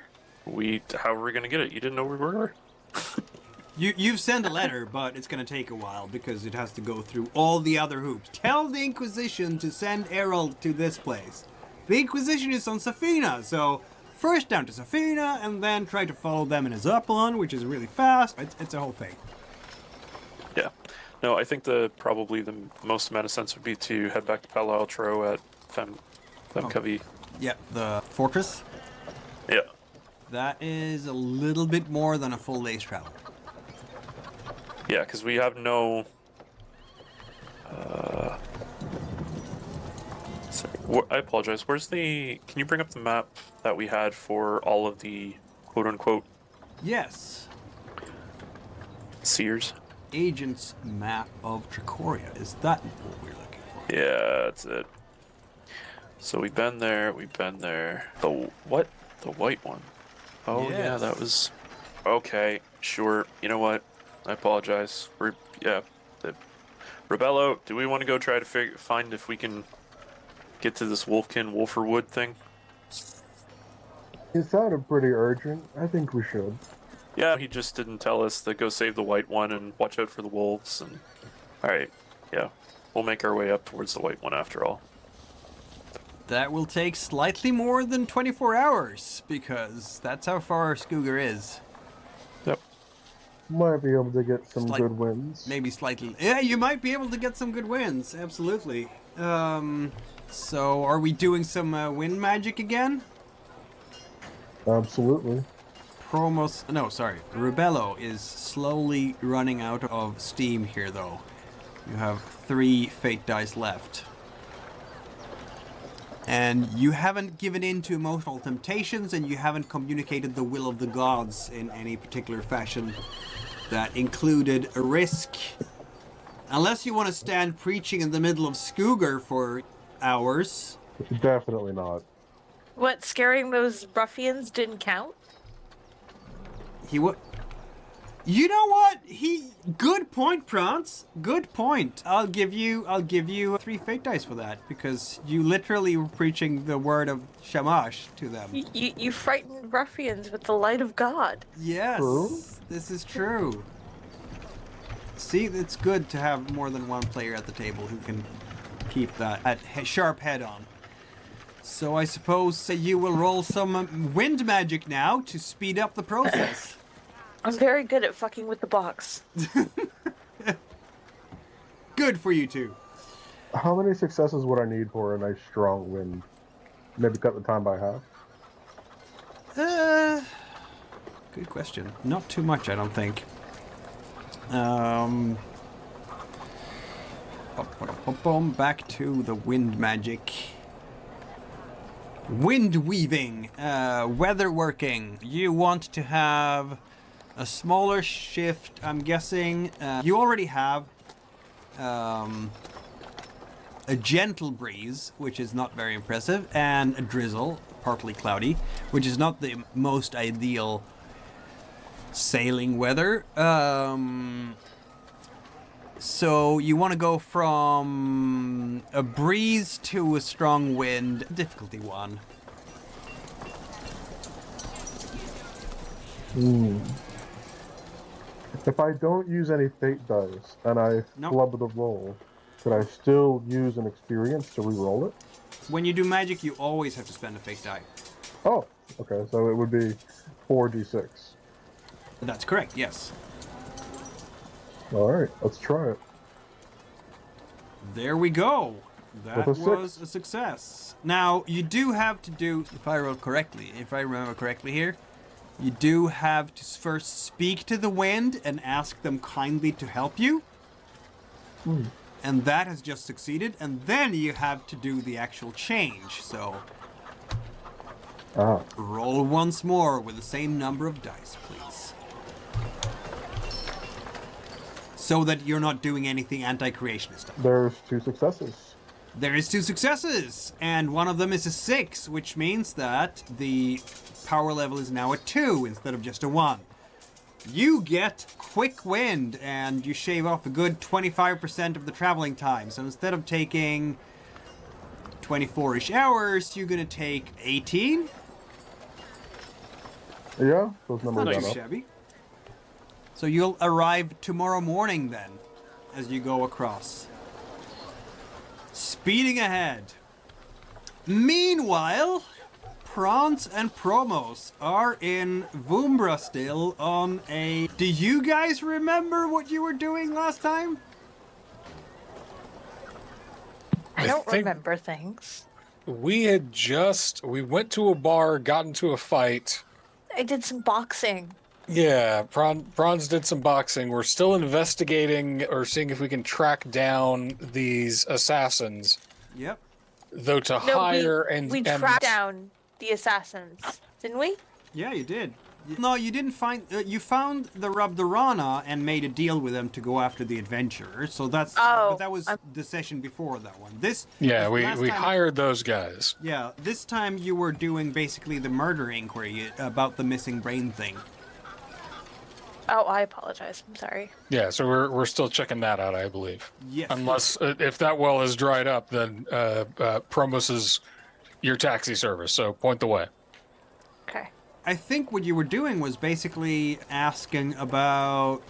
[SPEAKER 2] How were we gonna get it? You didn't know we were?
[SPEAKER 1] You've sent a letter, but it's going to take a while because it has to go through all the other hoops. Tell the Inquisition to send Erald to this place. The Inquisition is on Safina, so first down to Safina, and then try to follow them in a Zeppelin, which is really fast. It's a whole thing.
[SPEAKER 2] Yeah. No, I think probably the most amount of sense would be to head back to Palo Alto at Femcavi.
[SPEAKER 1] Yeah, the fortress.
[SPEAKER 2] Yeah.
[SPEAKER 1] That is a little bit more than a full day's travel.
[SPEAKER 2] Yeah, because we have no... sorry, I apologize. Where's the... Can you bring up the map that we had for all of the quote-unquote...
[SPEAKER 1] Yes.
[SPEAKER 2] Seers?
[SPEAKER 1] Agent's map of Trakoria. Is that what we're looking for?
[SPEAKER 2] Yeah, that's it. So we've been there, The what? The white one. Oh,
[SPEAKER 1] yes.
[SPEAKER 2] Yeah, that was... Okay, sure. You know what? I apologize. The Rubello, do we want to go try to find if we can get to this Wolferwood thing?
[SPEAKER 4] It sounded pretty urgent. I think we should.
[SPEAKER 2] Yeah, he just didn't tell us to go save the white one and watch out for the wolves. And alright, yeah. We'll make our way up towards the white one after all.
[SPEAKER 1] That will take slightly more than 24 hours, because that's how far Skooger is.
[SPEAKER 2] Yep.
[SPEAKER 4] Might be able to get some good wins.
[SPEAKER 1] Maybe slightly. Yeah, you might be able to get some good wins, absolutely. So are we doing some wind magic again?
[SPEAKER 4] Absolutely.
[SPEAKER 1] Rubello is slowly running out of steam here, though. You have 3 fate dice left. And you haven't given in to emotional temptations, and you haven't communicated the will of the gods in any particular fashion that included a risk. Unless you want to stand preaching in the middle of Skooger for hours.
[SPEAKER 4] Definitely not.
[SPEAKER 5] What, scaring those ruffians didn't count?
[SPEAKER 1] He would. You know what? Good point, Praanz. Good point. I'll give you 3 fate dice for that, because you literally were preaching the word of Shamash to them.
[SPEAKER 5] You frightened ruffians with the light of God.
[SPEAKER 1] Yes,
[SPEAKER 4] True.
[SPEAKER 1] This is true. See, it's good to have more than one player at the table who can keep that sharp head on. So I suppose you will roll some wind magic now to speed up the process.
[SPEAKER 5] I'm very good at fucking with the box.
[SPEAKER 1] Good for you two.
[SPEAKER 4] How many successes would I need for a nice strong win? Maybe cut the time by half?
[SPEAKER 1] Good question. Not too much, I don't think. Back to the wind magic. Wind weaving, weather working. You want to have a smaller shift, I'm guessing. You already have a gentle breeze, which is not very impressive, and a drizzle, partly cloudy, which is not the most ideal sailing weather. So you want to go from a breeze to a strong wind, difficulty 1.
[SPEAKER 4] If I don't use any fate dice and I flub the roll, could I still use an experience to re-roll it?
[SPEAKER 1] When you do magic, you always have to spend a fate die.
[SPEAKER 4] Oh, okay, so it would be 4d6.
[SPEAKER 1] That's correct, yes.
[SPEAKER 4] Alright, let's try it.
[SPEAKER 1] There we go. That
[SPEAKER 4] With a
[SPEAKER 1] was
[SPEAKER 4] 6.
[SPEAKER 1] a success. Now, you do have to do, if I remember correctly here, you do have to first speak to the wind and ask them kindly to help you. And that has just succeeded, and then you have to do the actual change. So, roll once more with the same number of dice, please. So that you're not doing anything anti-creationist.
[SPEAKER 4] There's 2 successes.
[SPEAKER 1] There is 2 successes, and one of them is a 6, which means that the power level is now a 2 instead of just a 1. You get quick wind, and you shave off a good 25% of the traveling time. So instead of taking 24-ish hours, you're going to take 18?
[SPEAKER 4] Yeah, those numbers
[SPEAKER 1] Not
[SPEAKER 4] add
[SPEAKER 1] too
[SPEAKER 4] up.
[SPEAKER 1] shabby. So you'll arrive tomorrow morning then, as you go across. Speeding ahead. Meanwhile, Praanz and Promos are in Vumbra still on a... Do you guys remember what you were doing last time?
[SPEAKER 5] I don't
[SPEAKER 3] think-
[SPEAKER 5] remember things.
[SPEAKER 3] We went to a bar, got into a fight.
[SPEAKER 5] I did some boxing.
[SPEAKER 3] Yeah, Praanz did some boxing. We're still investigating or seeing if we can track down these assassins.
[SPEAKER 1] Yep.
[SPEAKER 3] Though to
[SPEAKER 5] No,
[SPEAKER 3] hire
[SPEAKER 5] we tracked down the assassins, didn't we?
[SPEAKER 1] Yeah, you did. No, you didn't find... you found the Rabdarana and made a deal with them to go after the adventurers. So that's... but that was the session before that one.
[SPEAKER 3] Yeah, we
[SPEAKER 1] last time-
[SPEAKER 3] hired those guys.
[SPEAKER 1] Yeah, this time you were doing basically the murder inquiry about the missing brain thing.
[SPEAKER 5] Oh, I apologize. I'm sorry.
[SPEAKER 3] Yeah, so we're still checking that out, I believe.
[SPEAKER 1] Yes.
[SPEAKER 3] Unless if that well is dried up, then Promos is your taxi service. So point the way.
[SPEAKER 5] Okay.
[SPEAKER 1] I think what you were doing was basically asking about...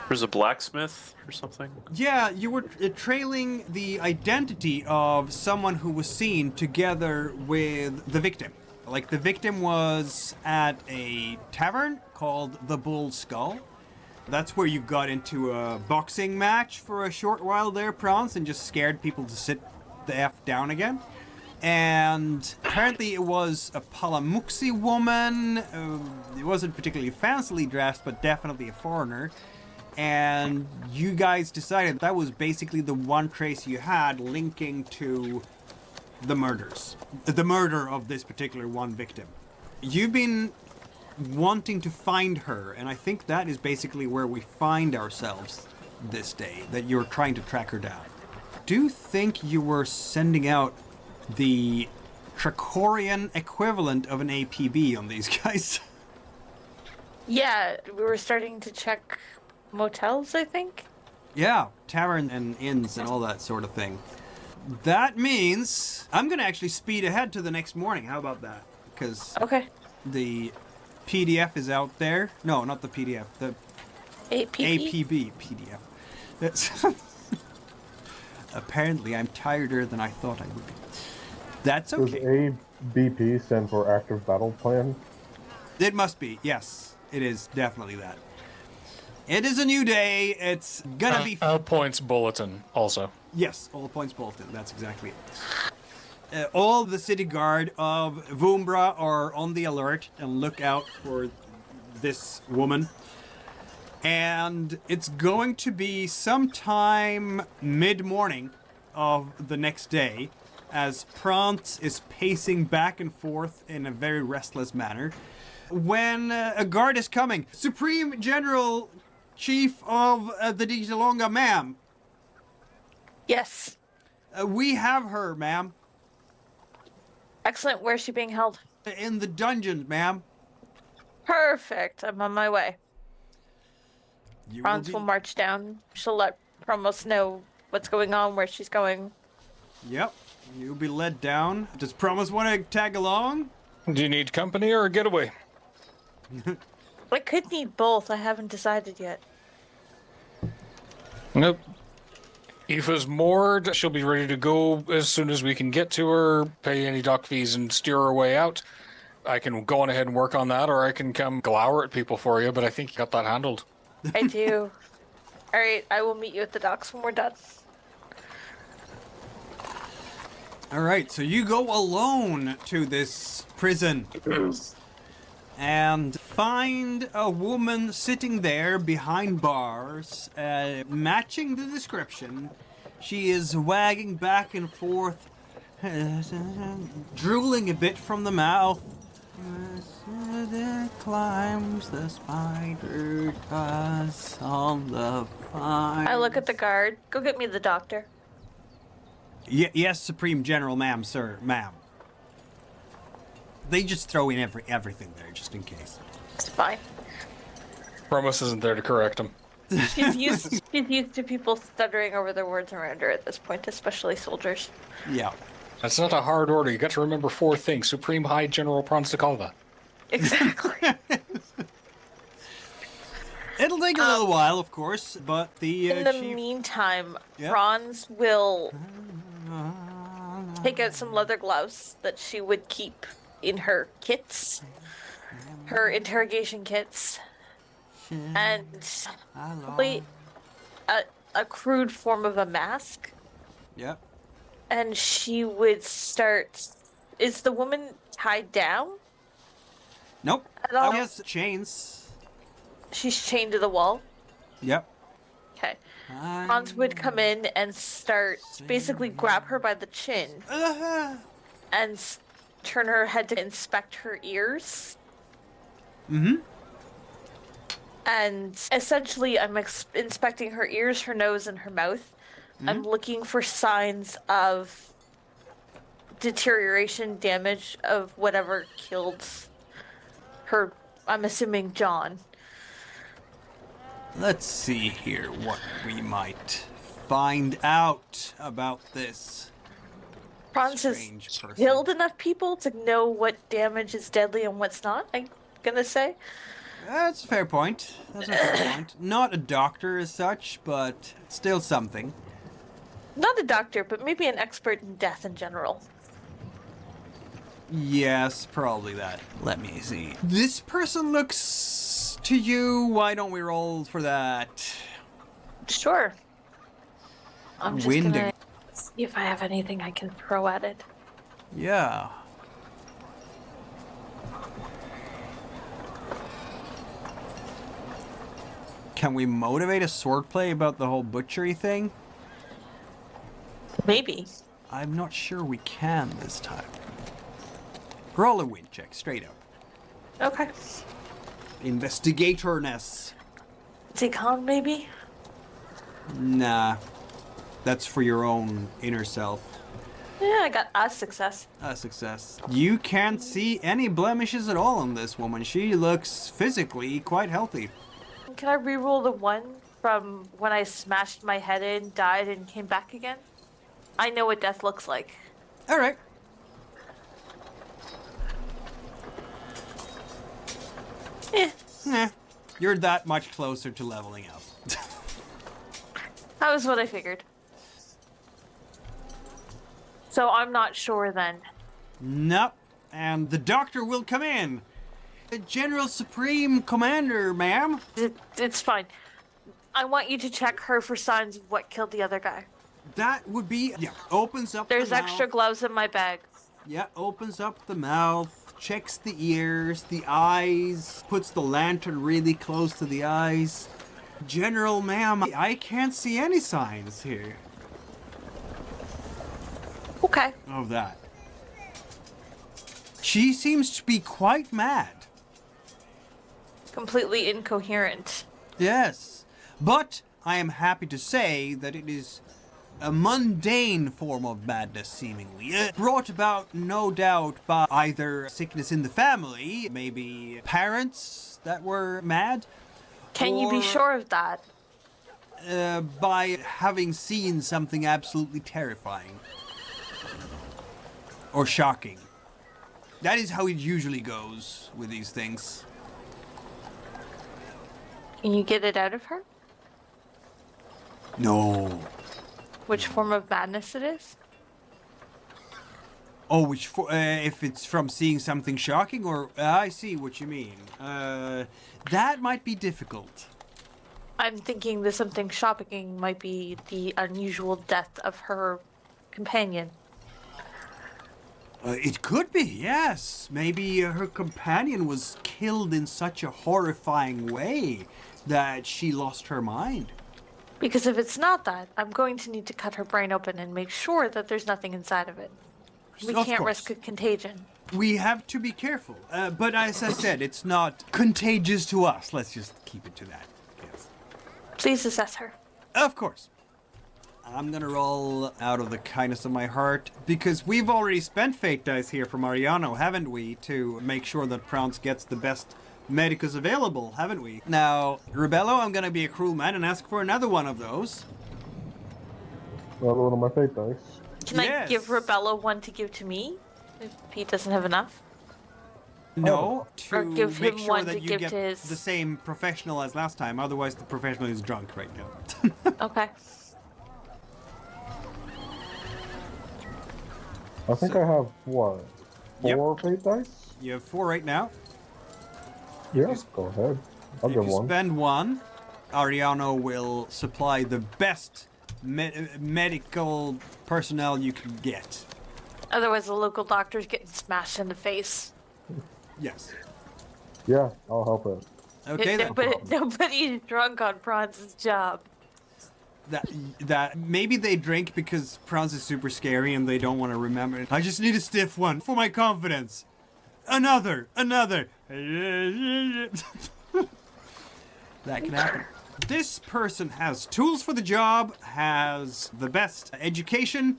[SPEAKER 2] There's a blacksmith or something.
[SPEAKER 1] Yeah, you were trailing the identity of someone who was seen together with the victim. Like, the victim was at a tavern called the Bull Skull. That's where you got into a boxing match for a short while there, Praanz, and just scared people to sit the F down again. And apparently it was a Palamuxi woman. It wasn't particularly fancily dressed, but definitely a foreigner. And you guys decided that was basically the one trace you had linking to the murders. The murder of this particular one victim. You've been wanting to find her, and I think that is basically where we find ourselves this day, that you're trying to track her down. Do you think you were sending out the Trakorian equivalent of an APB on these guys?
[SPEAKER 5] Yeah, we were starting to check motels, I think.
[SPEAKER 1] Yeah, tavern and inns and all that sort of thing. That means I'm going to actually speed ahead to the next morning. How about that? Because
[SPEAKER 5] Okay.
[SPEAKER 1] the PDF is out there. No, not the PDF. The APB PDF. That's apparently I'm tireder than I thought I would be. That's
[SPEAKER 4] Does
[SPEAKER 1] okay.
[SPEAKER 4] ABP stand for Active Battle Plan?
[SPEAKER 1] It must be. Yes, it is definitely that. It is a new day. It's gonna be...
[SPEAKER 3] Points bulletin also.
[SPEAKER 1] Yes, all points bulletin. That's exactly it. All the city guard of Vumbra are on the alert and look out for this woman. And it's going to be sometime mid-morning of the next day as Praanz is pacing back and forth in a very restless manner when a guard is coming. Supreme General Chief of the Digitalonga, ma'am.
[SPEAKER 5] Yes.
[SPEAKER 1] We have her, ma'am.
[SPEAKER 5] Excellent. Where's she being held?
[SPEAKER 1] In the dungeon, ma'am.
[SPEAKER 5] Perfect. I'm on my way.
[SPEAKER 1] You
[SPEAKER 5] Franz will march down. She'll let Promos know what's going on, where she's going.
[SPEAKER 1] Yep. You'll be led down. Does Promise want to tag along?
[SPEAKER 3] Do you need company or a getaway?
[SPEAKER 5] I could need both. I haven't decided yet.
[SPEAKER 3] Nope. Aoife's moored. She'll be ready to go as soon as we can get to her, pay any dock fees, and steer her way out. I can go on ahead and work on that, or I can come glower at people for you, but I think you got that handled.
[SPEAKER 5] I do. All right, I will meet you at the docks when we're done.
[SPEAKER 1] All right, so you go alone to this prison and find a woman sitting there behind bars, matching the description. She is wagging back and forth, drooling a bit from the mouth. Climbs the spider cause on the fire.
[SPEAKER 5] I look at the guard. Go get me the doctor.
[SPEAKER 1] Yes, Supreme General, ma'am, sir, ma'am. They just throw in everything there, just in case.
[SPEAKER 5] It's fine.
[SPEAKER 3] Promos isn't there to correct him.
[SPEAKER 5] She's used to people stuttering over their words around her at this point, especially soldiers.
[SPEAKER 1] Yeah.
[SPEAKER 3] That's not a hard order. You got to remember 4 things. Supreme High General Praanz da Kaelve.
[SPEAKER 5] Exactly.
[SPEAKER 1] It'll take a little while, of course, but the
[SPEAKER 5] In the
[SPEAKER 1] chief...
[SPEAKER 5] meantime,
[SPEAKER 1] Yep.
[SPEAKER 5] Franz will take out some leather gloves that she would keep in her kits, her interrogation kits, and probably a crude form of a mask.
[SPEAKER 1] Yep.
[SPEAKER 5] And she would start. Is the woman tied down?
[SPEAKER 1] Nope.
[SPEAKER 5] At all?
[SPEAKER 1] Oh, yes, chains.
[SPEAKER 5] She's chained to the wall.
[SPEAKER 1] Yep.
[SPEAKER 5] Okay. Franz would come in and start basically grab her by the chin and turn her head to inspect her ears.
[SPEAKER 1] Mm-hmm.
[SPEAKER 5] And essentially, I'm inspecting her ears, her nose, and her mouth. I'm looking for signs of deterioration, damage of whatever killed her. I'm assuming John.
[SPEAKER 1] Let's see here what we might find out about this
[SPEAKER 5] Franz has
[SPEAKER 1] strange person.
[SPEAKER 5] killed enough people to know what damage is deadly and what's not, I'm gonna say.
[SPEAKER 1] That's a fair point. That's a fair point. Not a doctor as such, but still something.
[SPEAKER 5] Not a doctor, but maybe an expert in death in general.
[SPEAKER 1] Yes, probably that. Let me see. This person looks to you. Why don't we roll for that?
[SPEAKER 5] Sure. I'm just
[SPEAKER 1] Winding.
[SPEAKER 5] gonna see if I have anything I can throw at it.
[SPEAKER 1] Yeah. Can we motivate a swordplay about the whole butchery thing?
[SPEAKER 5] Maybe.
[SPEAKER 1] I'm not sure we can this time. Roll a win check, straight up.
[SPEAKER 5] Okay.
[SPEAKER 1] Investigatorness.
[SPEAKER 5] Decon, maybe?
[SPEAKER 1] Nah. That's for your own inner self.
[SPEAKER 5] Yeah, I got a success.
[SPEAKER 1] A success. You can't see any blemishes at all on this woman. She looks physically quite healthy.
[SPEAKER 5] Can I reroll the one from when I smashed my head in, died, and came back again? I know what death looks like.
[SPEAKER 1] Alright.
[SPEAKER 5] Eh,
[SPEAKER 1] You're that much closer to leveling up.
[SPEAKER 5] that was what I figured. So I'm not sure then.
[SPEAKER 1] Nope. And the doctor will come in. The General Supreme Commander, ma'am.
[SPEAKER 5] It's fine. I want you to check her for signs of what killed the other guy.
[SPEAKER 1] That would be... Yeah, opens up
[SPEAKER 5] There's
[SPEAKER 1] the
[SPEAKER 5] extra
[SPEAKER 1] mouth.
[SPEAKER 5] gloves in my bag.
[SPEAKER 1] Yeah, opens up the mouth, checks the ears, the eyes, puts the lantern really close to the eyes. General, ma'am, I can't see any signs here
[SPEAKER 5] Okay.
[SPEAKER 1] of that. She seems to be quite mad.
[SPEAKER 5] Completely incoherent.
[SPEAKER 1] Yes, but I am happy to say that it is a mundane form of madness, seemingly. Brought about, no doubt, by either sickness in the family, maybe parents that were mad.
[SPEAKER 5] Can you be
[SPEAKER 1] or,
[SPEAKER 5] sure of that?
[SPEAKER 1] By having seen something absolutely terrifying. Or shocking. That is how it usually goes with these things.
[SPEAKER 5] Can you get it out of her?
[SPEAKER 1] No.
[SPEAKER 5] Which form of madness it is?
[SPEAKER 1] Oh, if it's from seeing something shocking, or I see what you mean. That might be difficult.
[SPEAKER 5] I'm thinking that something shocking might be the unusual death of her companion.
[SPEAKER 1] It could be, yes. Maybe her companion was killed in such a horrifying way that she lost her mind.
[SPEAKER 5] Because if it's not that, I'm going to need to cut her brain open and make sure that there's nothing inside of it. We
[SPEAKER 1] Of
[SPEAKER 5] can't
[SPEAKER 1] course.
[SPEAKER 5] risk a contagion.
[SPEAKER 1] We have to be careful. But as I said, it's not contagious to us. Let's just keep it to that. Yes.
[SPEAKER 5] Please assess her.
[SPEAKER 1] Of course. I'm gonna roll out of the kindness of my heart, because we've already spent fate dice here for Mariano, haven't we, to make sure that Praanz gets the best medicus available, haven't we? Now, Rubello, I'm gonna be a cruel man and ask for another one of those.
[SPEAKER 4] Another one of my fate dice.
[SPEAKER 5] Can I
[SPEAKER 1] Yes.
[SPEAKER 5] give Rubello one to give to me? If he doesn't have enough?
[SPEAKER 1] No,
[SPEAKER 5] Or
[SPEAKER 1] to
[SPEAKER 5] give
[SPEAKER 1] make
[SPEAKER 5] him
[SPEAKER 1] sure
[SPEAKER 5] one
[SPEAKER 1] that
[SPEAKER 5] to
[SPEAKER 1] you
[SPEAKER 5] give
[SPEAKER 1] get
[SPEAKER 5] to his-
[SPEAKER 1] the same professional as last time. Otherwise, the professional is drunk right now.
[SPEAKER 5] Okay.
[SPEAKER 4] I think I have, what,
[SPEAKER 1] Yep.
[SPEAKER 4] 4 fate dice?
[SPEAKER 1] You have 4 right now.
[SPEAKER 4] Yeah, go ahead. I'll
[SPEAKER 1] If
[SPEAKER 4] give
[SPEAKER 1] you
[SPEAKER 4] one.
[SPEAKER 1] spend 1, Ariano will supply the best medical personnel you can get.
[SPEAKER 5] Otherwise, the local doctor's getting smashed in the face.
[SPEAKER 1] Yes.
[SPEAKER 4] Yeah, I'll help it.
[SPEAKER 1] Okay, then.
[SPEAKER 5] Nobody's drunk on Praanz's job.
[SPEAKER 1] That maybe they drink because Praanz is super scary and they don't want to remember it. I just need a stiff one for my confidence. Another. That can happen. This person has tools for the job, has the best education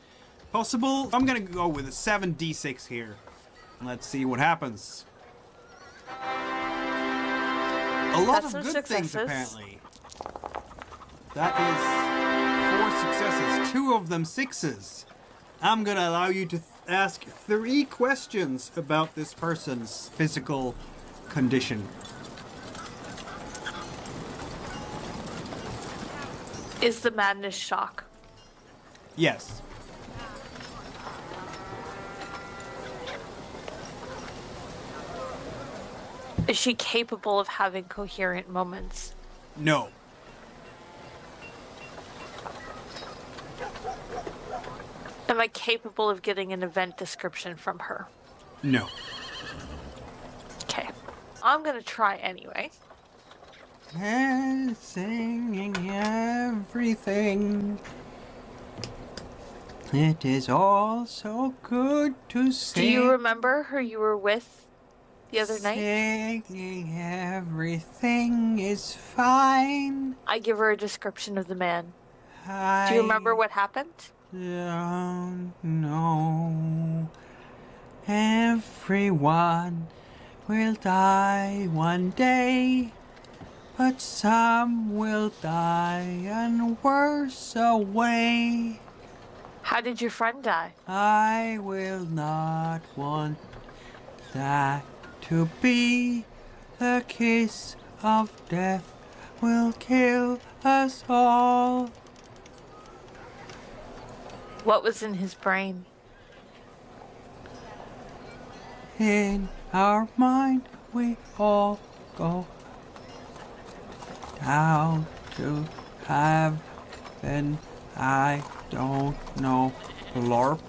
[SPEAKER 1] possible. I'm gonna go with a 7d6 here. Let's see what happens. A lot
[SPEAKER 5] That's
[SPEAKER 1] of
[SPEAKER 5] some
[SPEAKER 1] good things,
[SPEAKER 5] successes.
[SPEAKER 1] apparently. That is 4 successes, 2 of them 6s. I'm gonna allow you to ask 3 questions about this person's physical condition.
[SPEAKER 5] Is the madness shock?
[SPEAKER 1] Yes.
[SPEAKER 5] Is she capable of having coherent moments?
[SPEAKER 1] No.
[SPEAKER 5] Am I capable of getting an event description from her?
[SPEAKER 1] No.
[SPEAKER 5] Okay. I'm gonna try anyway.
[SPEAKER 1] And singing everything. It is all so good to sing.
[SPEAKER 5] Do you remember who you were with the other night?
[SPEAKER 1] Singing everything is fine.
[SPEAKER 5] I give her a description of the man.
[SPEAKER 1] I
[SPEAKER 5] Do you remember what happened?
[SPEAKER 1] don't know. Everyone will die one day, but some will die and worse away.
[SPEAKER 5] How did your friend die?
[SPEAKER 1] I will not want that to be. The kiss of death will kill us all.
[SPEAKER 5] What was in his brain?
[SPEAKER 1] In our mind, we all go down to heaven. I don't know, LARP.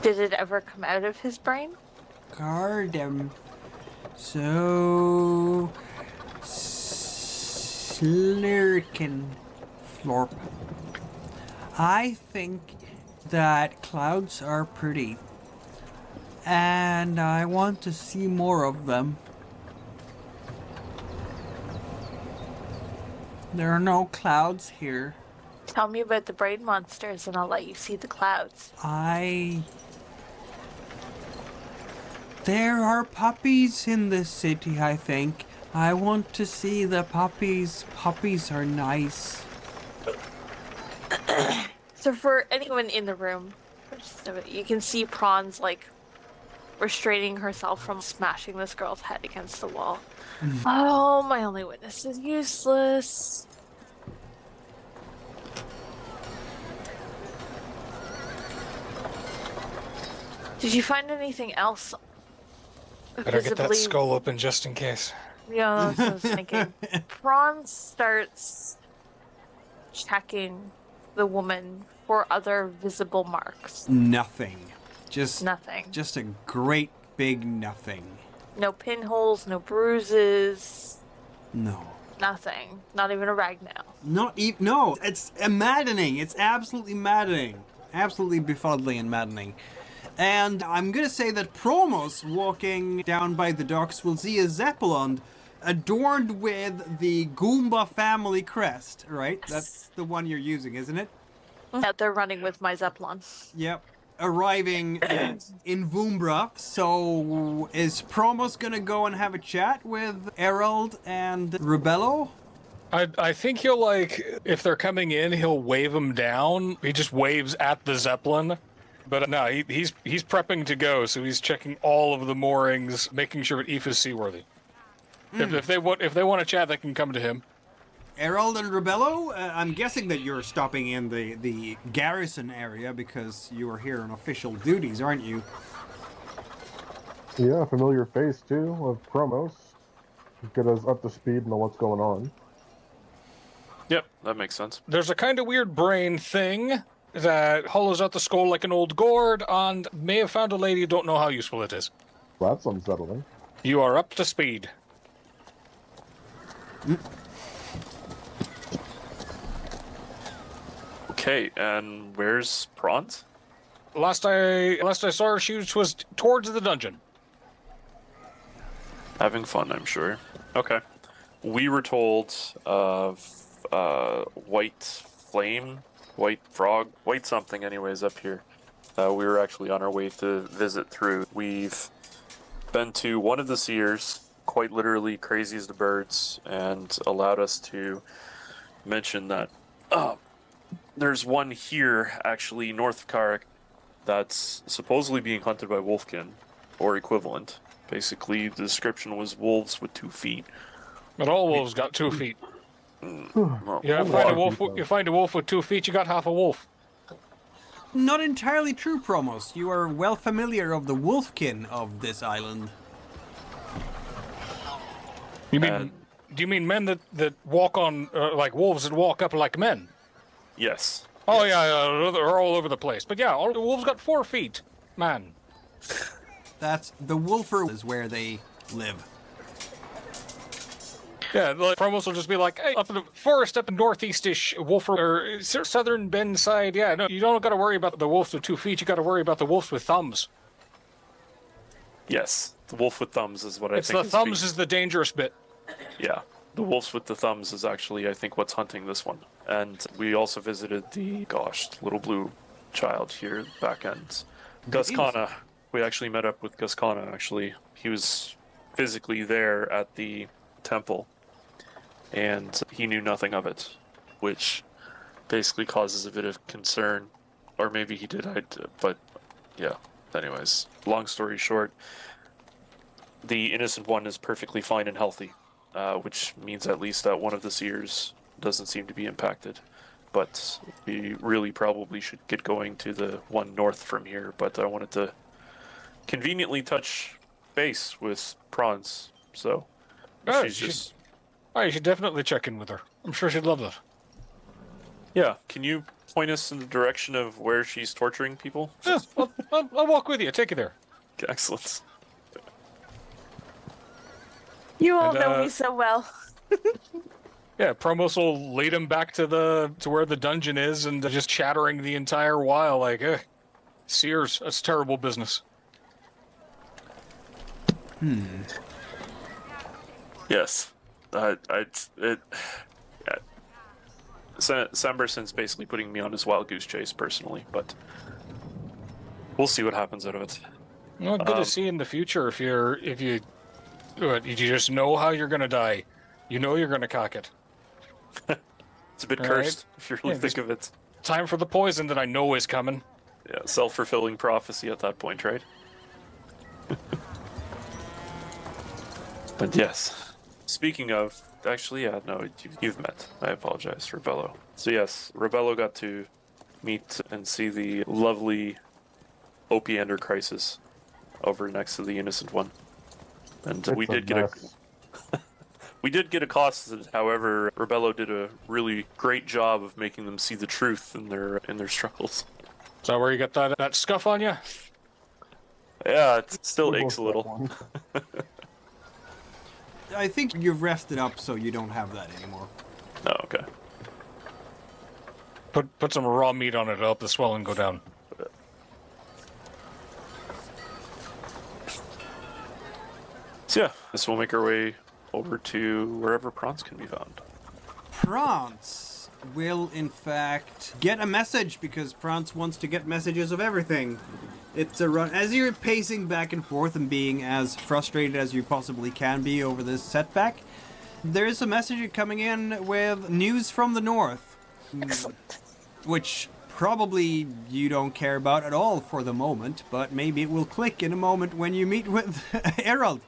[SPEAKER 5] Did it ever come out of his brain?
[SPEAKER 1] Guard him. So slurkin florp. I think that clouds are pretty, and I want to see more of them. There are no clouds here.
[SPEAKER 5] Tell me about the brain monsters and I'll let you see the clouds.
[SPEAKER 1] There are puppies in this city, I think. I want to see the puppies. Puppies are nice.
[SPEAKER 5] So for anyone in the room, you can see Praanz like restraining herself from smashing this girl's head against the wall. Oh, my only witness is useless. Did you find anything else?
[SPEAKER 3] Better get that skull open just in case.
[SPEAKER 5] Yeah, that's what I was thinking. Praanz starts checking the woman for other visible marks.
[SPEAKER 1] Nothing. Just
[SPEAKER 5] Nothing.
[SPEAKER 1] Just a great big nothing.
[SPEAKER 5] No pinholes, no bruises,
[SPEAKER 1] No.
[SPEAKER 5] nothing. Not even a ragnail.
[SPEAKER 1] Not even. No. It's maddening. It's absolutely maddening. Absolutely befuddling and maddening. And I'm gonna say that Promos walking down by the docks will see a Zeppelin adorned with the Goomba family crest, right? That's the one you're using, isn't it?
[SPEAKER 5] Yeah, they're running with my Zeppelin.
[SPEAKER 1] Yep. Arriving in Vumbra. So is Promos gonna go and have a chat with Erald and Rubello?
[SPEAKER 3] I think he'll, like, if they're coming in, he'll wave them down. He just waves at the Zeppelin But no, he's prepping to go, so he's checking all of the moorings, making sure that Eve is seaworthy. If they want to chat, they can come to him.
[SPEAKER 1] Erald and Rubello, I'm guessing that you're stopping in the garrison area because you are here on official duties, aren't you?
[SPEAKER 4] Yeah, familiar face too of Promos. Get us up to speed and know what's going on.
[SPEAKER 2] Yep, that makes sense.
[SPEAKER 3] There's a kind of weird brain thing that hollows out the skull like an old gourd, and may have found a lady, don't know how useful it is.
[SPEAKER 4] Well, that's unsettling.
[SPEAKER 3] You are up to speed.
[SPEAKER 2] Okay, and where's Praanz?
[SPEAKER 3] Last I saw her, she was towards the dungeon.
[SPEAKER 2] Having fun, I'm sure. Okay. We were told of white flame, white frog, white something anyways up here. We were actually on our way to visit through. We've been to one of the seers, quite literally crazy as the birds, and allowed us to mention that there's one here, actually, north of Karak, that's supposedly being hunted by Wolfkin, or equivalent. Basically, the description was wolves with 2 feet.
[SPEAKER 3] But all wolves got 2 feet.
[SPEAKER 2] Well,
[SPEAKER 3] You find a wolf with 2 feet, you got half a wolf.
[SPEAKER 1] Not entirely true, Promos. You are well familiar of the Wolfkin of this island.
[SPEAKER 3] You mean? Do you mean men that walk on like wolves that walk up like men?
[SPEAKER 2] yes.
[SPEAKER 3] Oh yeah, they're all over the place. But yeah, all the wolves got 4 feet, man.
[SPEAKER 1] That's the Wolfer is where they live.
[SPEAKER 3] Yeah, like Promos will just be like, hey, up in the forest, up in northeastish Wolfer or southern Bend side. Yeah, no, you don't got to worry about the wolves with 2 feet. You got to worry about the wolves with thumbs.
[SPEAKER 2] Yes. The wolf with thumbs is what I
[SPEAKER 3] It's
[SPEAKER 2] think.
[SPEAKER 3] the thumbs is the dangerous bit.
[SPEAKER 2] Yeah. The wolves with the thumbs is actually, I think, what's hunting this one. And we also visited the, little blue child here, back end. Guskana. We actually met up with Guskana, actually. He was physically there at the temple, and he knew nothing of it, which basically causes a bit of concern. Or maybe he did, but yeah. Anyways, long story short, the innocent one is perfectly fine and healthy, which means at least that one of the seers doesn't seem to be impacted. But we really probably should get going to the one north from here, but I wanted to conveniently touch base with Praanz, so
[SPEAKER 3] Oh,
[SPEAKER 2] she's just...
[SPEAKER 3] you should definitely check in with her. I'm sure she'd love that.
[SPEAKER 2] Yeah, can you point us in the direction of where she's torturing people?
[SPEAKER 3] Yeah, I'll walk with you. Take you there.
[SPEAKER 2] Excellent.
[SPEAKER 5] You all
[SPEAKER 3] And,
[SPEAKER 5] know me so well.
[SPEAKER 3] Yeah, Promos will lead him back to where the dungeon is, and just chattering the entire while, like, Sears, that's terrible business.
[SPEAKER 2] Yes. Samberson's basically putting me on his wild goose chase personally, but we'll see what happens out of it.
[SPEAKER 3] Well, good to see in the future if you just know how you're gonna die. You know you're gonna cock it.
[SPEAKER 2] It's a bit
[SPEAKER 3] All
[SPEAKER 2] cursed,
[SPEAKER 3] right.
[SPEAKER 2] if you really think of it.
[SPEAKER 3] Time for the poison that I know is coming.
[SPEAKER 2] Yeah, self-fulfilling prophecy at that point, right? But yes. Speaking of, actually, yeah, no, you've met. I apologize, Rubello. So yes, Rubello got to meet and see the lovely Opiander crisis over next to the innocent one. And we did get accosted. However, Rubello did a really great job of making them see the truth in their struggles.
[SPEAKER 3] Is that where you got that scuff on you?
[SPEAKER 2] Yeah, it still aches a little.
[SPEAKER 1] I think you've rested up so you don't have that anymore.
[SPEAKER 2] Oh, okay.
[SPEAKER 3] Put some raw meat on it to help the swelling go down.
[SPEAKER 2] So yeah, this will make our way over to wherever Praanz can be found.
[SPEAKER 1] Praanz will, in fact, get a message because Praanz wants to get messages of everything. It's a run. As you're pacing back and forth and being as frustrated as you possibly can be over this setback, there is a message coming in with news from the north.
[SPEAKER 5] Excellent.
[SPEAKER 1] Which probably you don't care about at all for the moment, but maybe it will click in a moment when you meet with Erald.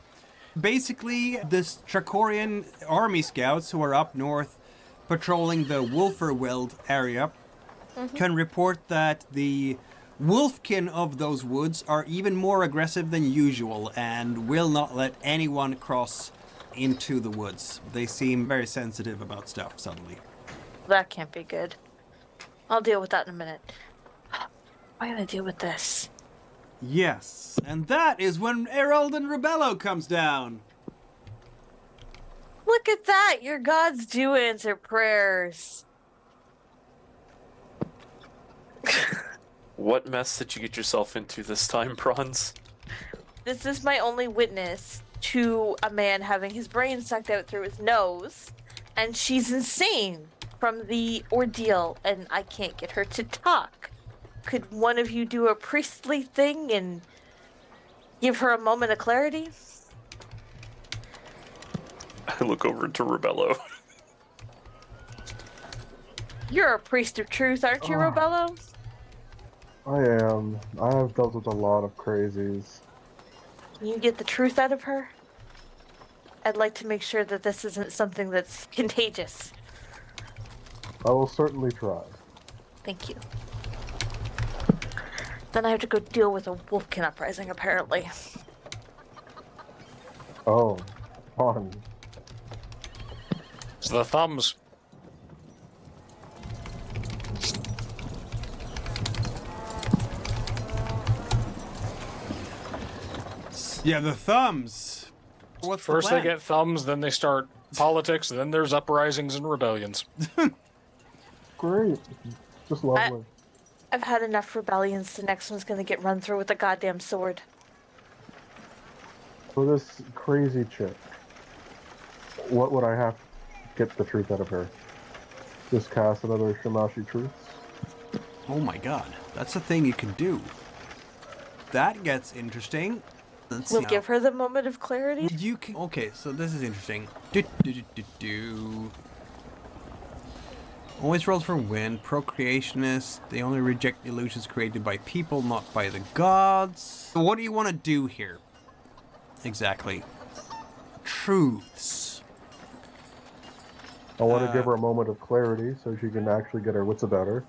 [SPEAKER 1] Basically, this Trakorian army scouts who are up north patrolling the Sulphur Winter area can report that the Wolfkin of those woods are even more aggressive than usual and will not let anyone cross into the woods. They seem very sensitive about stuff suddenly.
[SPEAKER 5] That can't be good. I'll deal with that in a minute. I'm gonna deal with this.
[SPEAKER 1] Yes, and that is when Erald and Rubello comes down.
[SPEAKER 5] Look at that! Your gods do answer prayers.
[SPEAKER 2] What mess did you get yourself into this time, Praanz?
[SPEAKER 5] This is my only witness to a man having his brain sucked out through his nose, and she's insane from the ordeal, and I can't get her to talk. Could one of you do a priestly thing and give her a moment of clarity?
[SPEAKER 2] I look over to Rubello.
[SPEAKER 5] You're a priest of truth, aren't you, Rubello?
[SPEAKER 4] I am. I have dealt with a lot of crazies.
[SPEAKER 5] Can you get the truth out of her? I'd like to make sure that this isn't something that's contagious.
[SPEAKER 4] I will certainly try.
[SPEAKER 5] Thank you. Then I have to go deal with a Wolfkin uprising, apparently.
[SPEAKER 4] Oh, fun.
[SPEAKER 3] It's the thumbs.
[SPEAKER 1] Yeah, the thumbs. What's
[SPEAKER 3] First
[SPEAKER 1] the
[SPEAKER 3] they
[SPEAKER 1] plan?
[SPEAKER 3] get thumbs, then they start politics, then there's uprisings and rebellions.
[SPEAKER 4] Great. Just lovely.
[SPEAKER 5] I've had enough rebellions. The next one's gonna get run through with a goddamn sword.
[SPEAKER 4] For this crazy chick, what would I have to get the truth out of her? Just cast another Shamashi truths?
[SPEAKER 1] Oh my god, that's a thing you can do. That gets interesting.
[SPEAKER 5] We'll give her the moment of clarity.
[SPEAKER 1] You can. Okay, so this is interesting. Always rolls for win. Procreationist. They only reject illusions created by people, not by the gods. So what do you want to do here? Exactly. Truths.
[SPEAKER 4] I want to give her a moment of clarity so she can actually get her wits about her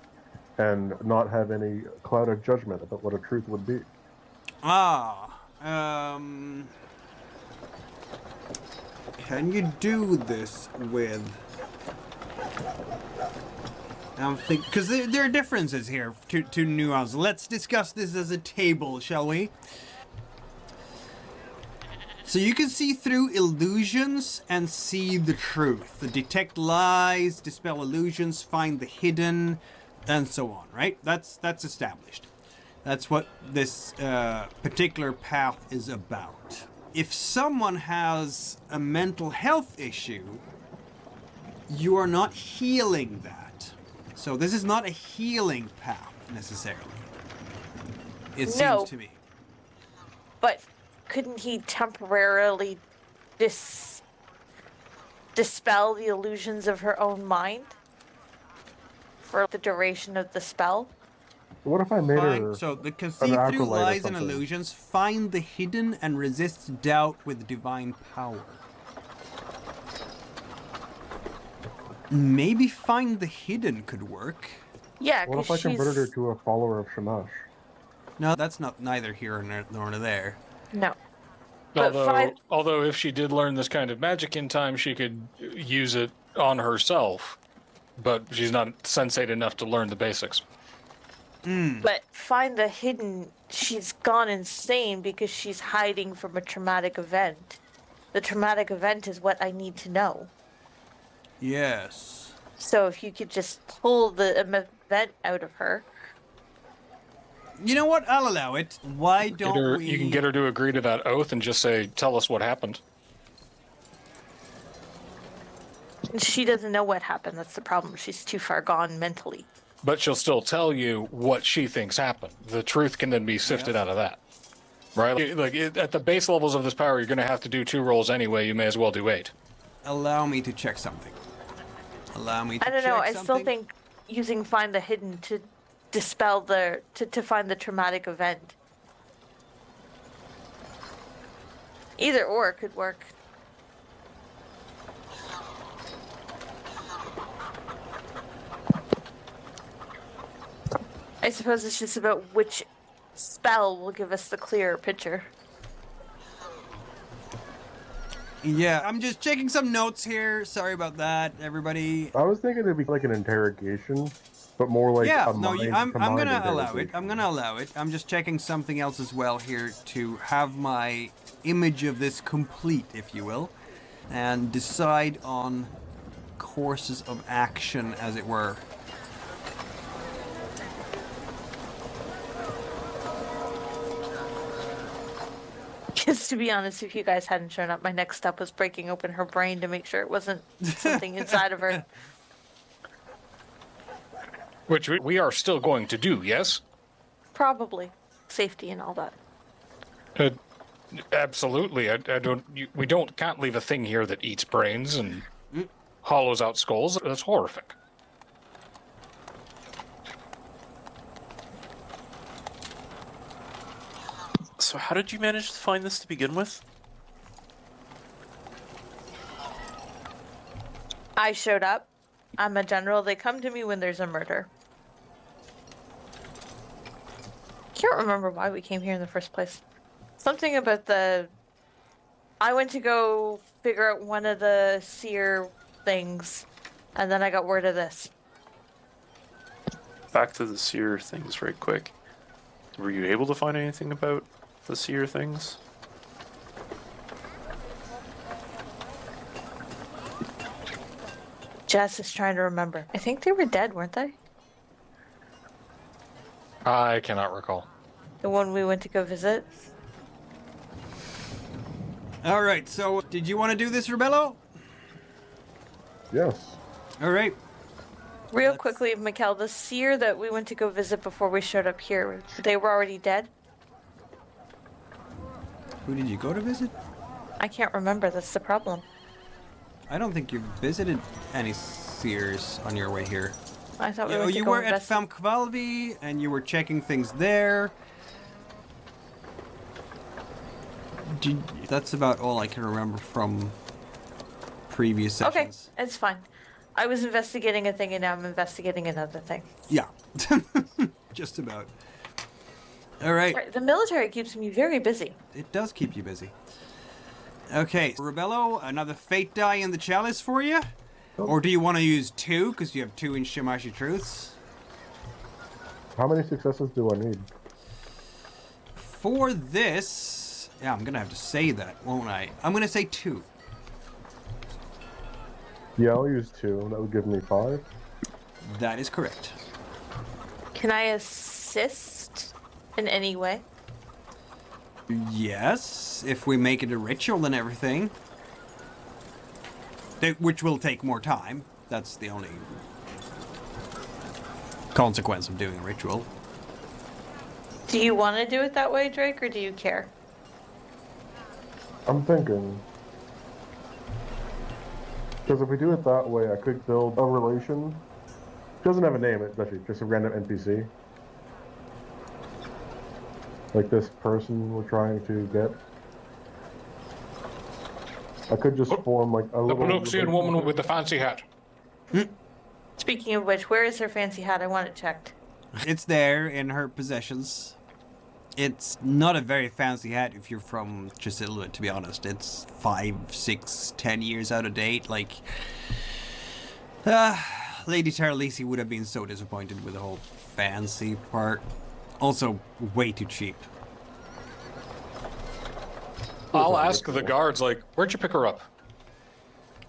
[SPEAKER 4] and not have any clouded judgment about what a truth would be.
[SPEAKER 1] Can you do this with... I'm thinking... Because there are differences here to nuance. Let's discuss this as a table, shall we? So you can see through illusions and see the truth. Detect lies, dispel illusions, find the hidden, and so on, right? That's established. That's what this particular path is about. If someone has a mental health issue, you are not healing that. So this is not a healing path, necessarily. It seems to me.
[SPEAKER 5] But couldn't he temporarily dispel the illusions of her own mind? For the duration of the spell?
[SPEAKER 4] What if I made her
[SPEAKER 1] So the can
[SPEAKER 4] an
[SPEAKER 1] see through
[SPEAKER 4] acolyte or
[SPEAKER 1] lies and
[SPEAKER 4] something?
[SPEAKER 1] illusions, find the hidden and resist doubt with divine power. Maybe find the hidden could work.
[SPEAKER 5] Yeah,
[SPEAKER 4] What if
[SPEAKER 5] because
[SPEAKER 4] I
[SPEAKER 5] she's...
[SPEAKER 4] converted her to a follower of Shamash?
[SPEAKER 1] No, that's not neither here nor there.
[SPEAKER 5] No. But
[SPEAKER 3] Although if she did learn this kind of magic in time, she could use it on herself. But she's not sensate enough to learn the basics.
[SPEAKER 5] But find the hidden, she's gone insane because she's hiding from a traumatic event. The traumatic event is what I need to know.
[SPEAKER 1] Yes.
[SPEAKER 5] So if you could just pull the event out of her.
[SPEAKER 1] You know what? I'll allow it. Why don't we...
[SPEAKER 3] You can get her to agree to that oath and just say, tell us what happened.
[SPEAKER 5] She doesn't know what happened. That's the problem. She's too far gone mentally.
[SPEAKER 3] But she'll still tell you what she thinks happened. The truth can then be sifted out of that. Right? At the base levels of this power, you're going to have to do 2 rolls anyway. You may as well do 8.
[SPEAKER 1] Allow me to check something. Allow me to check
[SPEAKER 5] I don't know.
[SPEAKER 1] something.
[SPEAKER 5] I still think using Find the Hidden to dispel to find the traumatic event. Either or could work. I suppose it's just about which spell will give us the clearer picture.
[SPEAKER 1] Yeah, I'm just checking some notes here. Sorry about that, everybody.
[SPEAKER 4] I was thinking it'd be like an interrogation, but more like
[SPEAKER 1] I'm gonna allow it. I'm just checking something else as well here to have my image of this complete, if you will, and decide on courses of action, as it were.
[SPEAKER 5] Because to be honest, if you guys hadn't shown up, my next step was breaking open her brain to make sure it wasn't something inside of her.
[SPEAKER 3] Which we are still going to do, yes?
[SPEAKER 5] Probably. Safety and all that.
[SPEAKER 3] Absolutely. We can't leave a thing here that eats brains and hollows out skulls. That's horrific.
[SPEAKER 2] So how did you manage to find this to begin with?
[SPEAKER 5] I showed up. I'm a general. They come to me when there's a murder. Can't remember why we came here in the first place. Something about I went to go figure out one of the seer things, and then I got word of this.
[SPEAKER 2] Back to the seer things right quick. Were you able to find anything about the seer things?
[SPEAKER 5] Jess is trying to remember. I think they were dead, weren't they?
[SPEAKER 3] I cannot recall.
[SPEAKER 5] The one we went to go visit?
[SPEAKER 1] All right, so did you want to do this, Rubello?
[SPEAKER 4] Yes.
[SPEAKER 1] All right.
[SPEAKER 5] Real quickly, Mikkel, the seer that we went to go visit before we showed up here, they were already dead?
[SPEAKER 1] Who did you go to visit?
[SPEAKER 5] I can't remember, that's the problem.
[SPEAKER 1] I don't think you visited any seers on your way here.
[SPEAKER 5] I thought we went to
[SPEAKER 1] you
[SPEAKER 5] go
[SPEAKER 1] were at
[SPEAKER 5] investigate.
[SPEAKER 1] Famkvalvi, and you were checking things there. That's about all I can remember from previous sessions.
[SPEAKER 5] Okay, it's fine. I was investigating a thing and now I'm investigating another thing.
[SPEAKER 1] Yeah. Just about. All right.
[SPEAKER 5] The military keeps me very busy.
[SPEAKER 1] It does keep you busy. Okay, Rubello, another fate die in the chalice for you? Or do you want to use 2, because you have 2 in Shimashi Truths?
[SPEAKER 4] How many successes do I need?
[SPEAKER 1] For this... Yeah, I'm going to have to say that, won't I? I'm going to say 2.
[SPEAKER 4] Yeah, I'll use 2. That would give me 5.
[SPEAKER 1] That is correct.
[SPEAKER 5] Can I assist in any way?
[SPEAKER 1] Yes, if we make it a ritual and everything. Which will take more time. That's the only consequence of doing a ritual.
[SPEAKER 5] Do you want to do it that way, Drake, or do you care?
[SPEAKER 4] I'm thinking. Because if we do it that way, I could build a relation. It doesn't have a name, it's actually just a random NPC. Like this person we're trying to get. I could just form like a
[SPEAKER 3] The
[SPEAKER 4] little...
[SPEAKER 3] Penuxian woman with the fancy hat.
[SPEAKER 5] Speaking of which, where is her fancy hat? I want it checked.
[SPEAKER 1] It's there in her possessions. It's not a very fancy hat if you're from Chasilla, to be honest. It's 5, 6, 10 years out of date. Like, Lady Taralisi would have been so disappointed with the whole fancy part. Also, way too cheap.
[SPEAKER 3] I'll ask the guards, like, where'd you pick her up?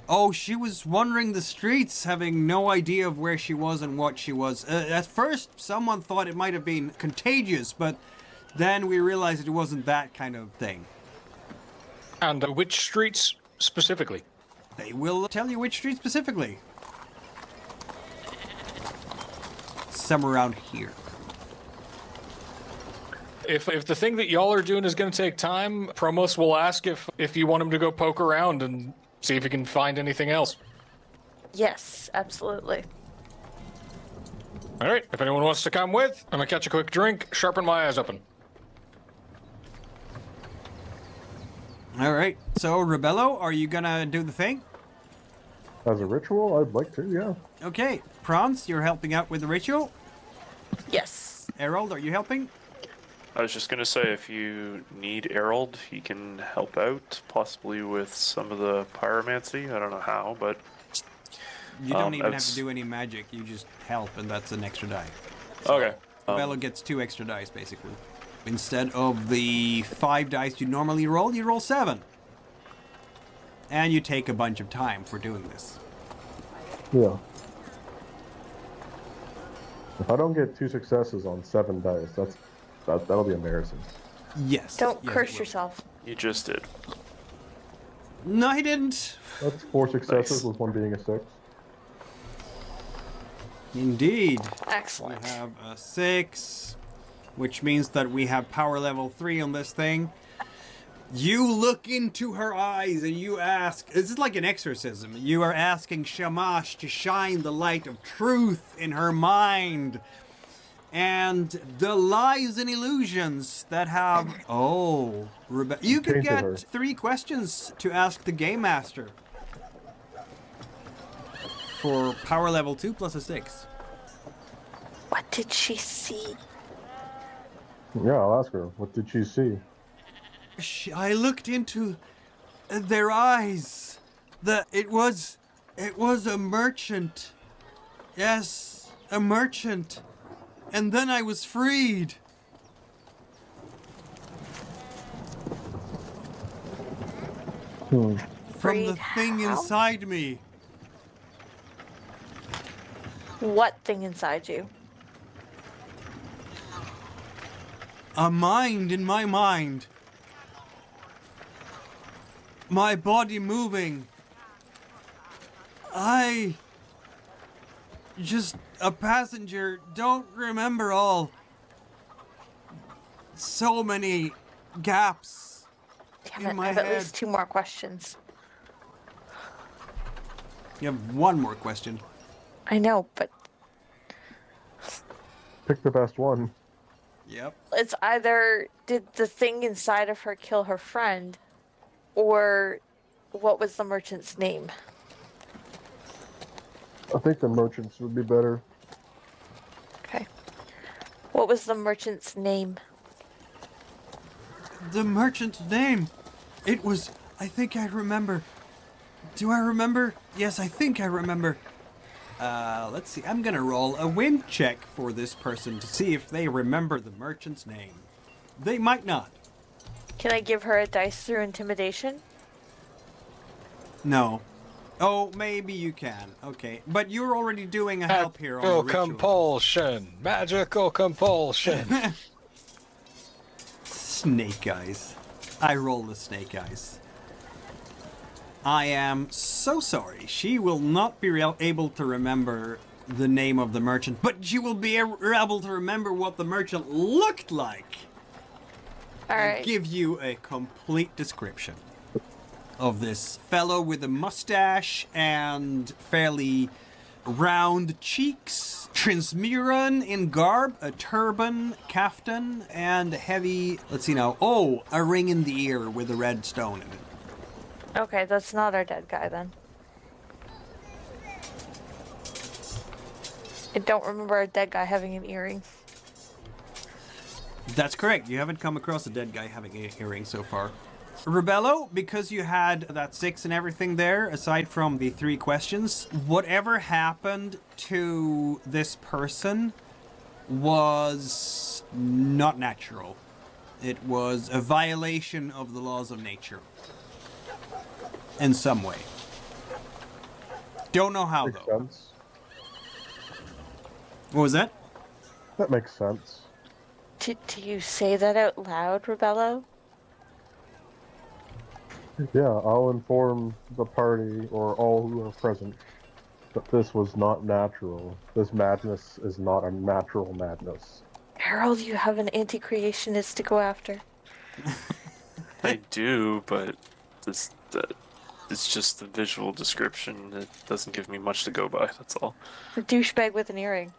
[SPEAKER 1] Oh, she was wandering the streets, having no idea of where she was and what she was. At first, someone thought it might have been contagious, but then we realized it wasn't that kind of thing.
[SPEAKER 3] And which streets specifically?
[SPEAKER 1] They will tell you which street specifically. Somewhere around here.
[SPEAKER 3] If the thing that y'all are doing is going to take time, Promos will ask if you want him to go poke around and see if he can find anything else.
[SPEAKER 5] Yes, absolutely.
[SPEAKER 3] All right, if anyone wants to come with, I'm gonna catch a quick drink, sharpen my eyes open.
[SPEAKER 1] All right. So, Rubello, are you gonna do the thing?
[SPEAKER 4] As a ritual, I'd like to, yeah.
[SPEAKER 1] Okay. Praanz, you're helping out with the ritual.
[SPEAKER 5] Yes.
[SPEAKER 1] Erald, are you helping?
[SPEAKER 2] I was just gonna say, if you need Erald, he can help out, possibly with some of the pyromancy. I don't know how, but
[SPEAKER 1] You don't even have to do any magic. You just help, and that's an extra die.
[SPEAKER 2] okay.
[SPEAKER 1] Rubello gets 2 extra dice, basically. Instead of the 5 dice you normally roll, you roll 7. And you take a bunch of time for doing this.
[SPEAKER 4] Yeah. If I don't get 2 successes on 7 dice, that'll be embarrassing.
[SPEAKER 1] Yes.
[SPEAKER 5] Don't
[SPEAKER 1] yes,
[SPEAKER 5] curse
[SPEAKER 1] it will.
[SPEAKER 5] yourself.
[SPEAKER 2] You just did.
[SPEAKER 1] No, he didn't.
[SPEAKER 4] That's 4 successes
[SPEAKER 2] Nice.
[SPEAKER 4] with 1 being a 6.
[SPEAKER 1] Indeed.
[SPEAKER 5] Excellent.
[SPEAKER 1] We have a 6, which means that we have power level 3 on this thing. You look into her eyes and you ask, this is like an exorcism. You are asking Shamash to shine the light of truth in her mind. And the lies and illusions that have... Oh, you could
[SPEAKER 4] Painted her.
[SPEAKER 1] get 3 questions to ask the Game Master. For power level 2 plus a 6.
[SPEAKER 5] What did she see?
[SPEAKER 4] Yeah, I'll ask her. What did she see?
[SPEAKER 1] I looked into their eyes. It was a merchant. Yes, a merchant. And then I was freed. From
[SPEAKER 5] Freed
[SPEAKER 1] the thing
[SPEAKER 5] how?
[SPEAKER 1] inside me.
[SPEAKER 5] What thing inside you?
[SPEAKER 1] A mind in my mind. My body moving. I just a passenger, don't remember all. So many gaps
[SPEAKER 5] Damn
[SPEAKER 1] in
[SPEAKER 5] it,
[SPEAKER 1] my
[SPEAKER 5] I have at
[SPEAKER 1] head.
[SPEAKER 5] least 2 more questions.
[SPEAKER 1] You have 1 more question.
[SPEAKER 5] I know, but
[SPEAKER 4] Pick the best one.
[SPEAKER 1] Yep.
[SPEAKER 5] it's either did the thing inside of her kill her friend, or what was the merchant's name?
[SPEAKER 4] I think the merchants would be better.
[SPEAKER 5] Okay. What was the merchant's name?
[SPEAKER 1] The merchant's name. It was, I think I remember. Do I remember? Yes, I think I remember. Let's see. I'm gonna roll a wind check for this person to see if they remember the merchant's name. They might not.
[SPEAKER 5] Can I give her a dice through intimidation?
[SPEAKER 1] No. Oh, maybe you can. Okay. But you're already doing a help here on the
[SPEAKER 3] Magical
[SPEAKER 1] ritual.
[SPEAKER 3] compulsion. Magical compulsion.
[SPEAKER 1] Snake eyes. I roll the snake eyes. I am so sorry. She will not be able to remember the name of the merchant, but she will be able to remember what the merchant looked like.
[SPEAKER 5] All
[SPEAKER 1] And
[SPEAKER 5] right.
[SPEAKER 1] give you a complete description of this fellow with a mustache and fairly round cheeks, transmuran in garb, a turban, kaftan, and heavy, let's see now, oh, a ring in the ear with a red stone in it.
[SPEAKER 5] Okay, that's not our dead guy then. I don't remember a dead guy having an earring.
[SPEAKER 1] That's correct. You haven't come across a dead guy having an earring so far. Rubello, because you had that 6 and everything there, aside from the 3 questions, whatever happened to this person was not natural. It was a violation of the laws of nature. In some way. Don't know how,
[SPEAKER 4] Makes
[SPEAKER 1] though.
[SPEAKER 4] sense.
[SPEAKER 1] What was that?
[SPEAKER 4] That makes sense.
[SPEAKER 5] Do you say that out loud, Rubello?
[SPEAKER 4] Yeah, I'll inform the party or all who are present that this was not natural. This madness is not a natural madness.
[SPEAKER 5] Harold, you have an anti-creationist to go after.
[SPEAKER 2] I do, but it's just the visual description. It doesn't give me much to go by, that's all.
[SPEAKER 5] A douchebag with an earring.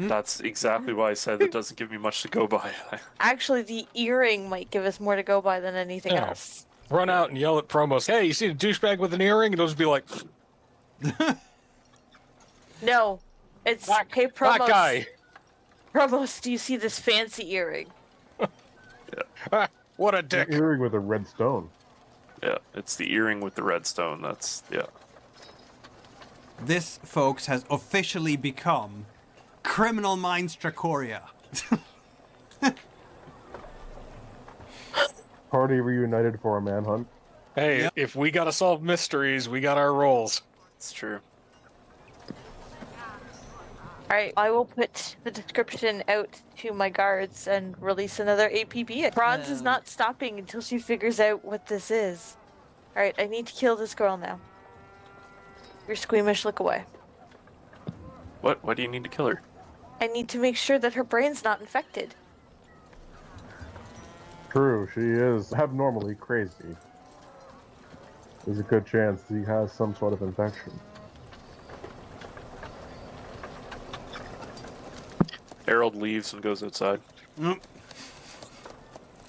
[SPEAKER 2] That's exactly why I said it doesn't give me much to go by.
[SPEAKER 5] Actually, the earring might give us more to go by than anything
[SPEAKER 3] Yeah.
[SPEAKER 5] else.
[SPEAKER 3] Run out and yell at promos, hey, you see a douchebag with an earring? And it'll just be like,
[SPEAKER 5] No, it's hey
[SPEAKER 3] that
[SPEAKER 5] promos.
[SPEAKER 3] guy.
[SPEAKER 5] Promos, do you see this fancy earring?
[SPEAKER 3] What a dick.
[SPEAKER 4] An earring with a red stone.
[SPEAKER 2] Yeah, it's the earring with the red stone. That's, yeah.
[SPEAKER 1] This, folks, has officially become Criminal Minds Trakoria.
[SPEAKER 4] Party reunited for a manhunt.
[SPEAKER 3] Hey,
[SPEAKER 1] Yep.
[SPEAKER 3] if we gotta solve mysteries, we got our roles.
[SPEAKER 2] It's true.
[SPEAKER 5] Alright, I will put the description out to my guards and release another APB. Praanz is not stopping until she figures out what this is. Alright, I need to kill this girl now. You're squeamish, look away.
[SPEAKER 2] What? Why do you need to kill her?
[SPEAKER 5] I need to make sure that her brain's not infected.
[SPEAKER 4] True, she is abnormally crazy. There's a good chance he has some sort of infection.
[SPEAKER 2] Erald leaves and goes outside.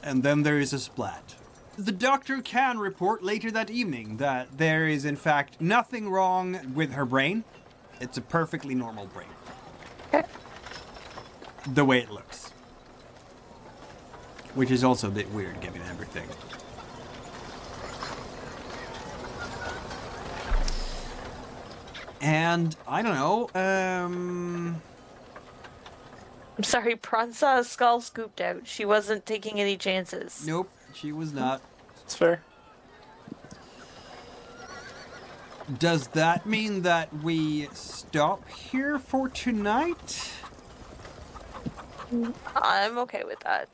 [SPEAKER 1] And then there is a splat. The doctor can report later that evening that there is in fact nothing wrong with her brain. It's a perfectly normal brain.
[SPEAKER 5] Okay.
[SPEAKER 1] The way it looks. Which is also a bit weird given everything. And, I don't know,
[SPEAKER 5] I'm sorry, Praanz saw a skull scooped out. She wasn't taking any chances.
[SPEAKER 1] nope, she was not.
[SPEAKER 2] It's fair.
[SPEAKER 1] Does that mean that we stop here for tonight?
[SPEAKER 5] I'm okay with that.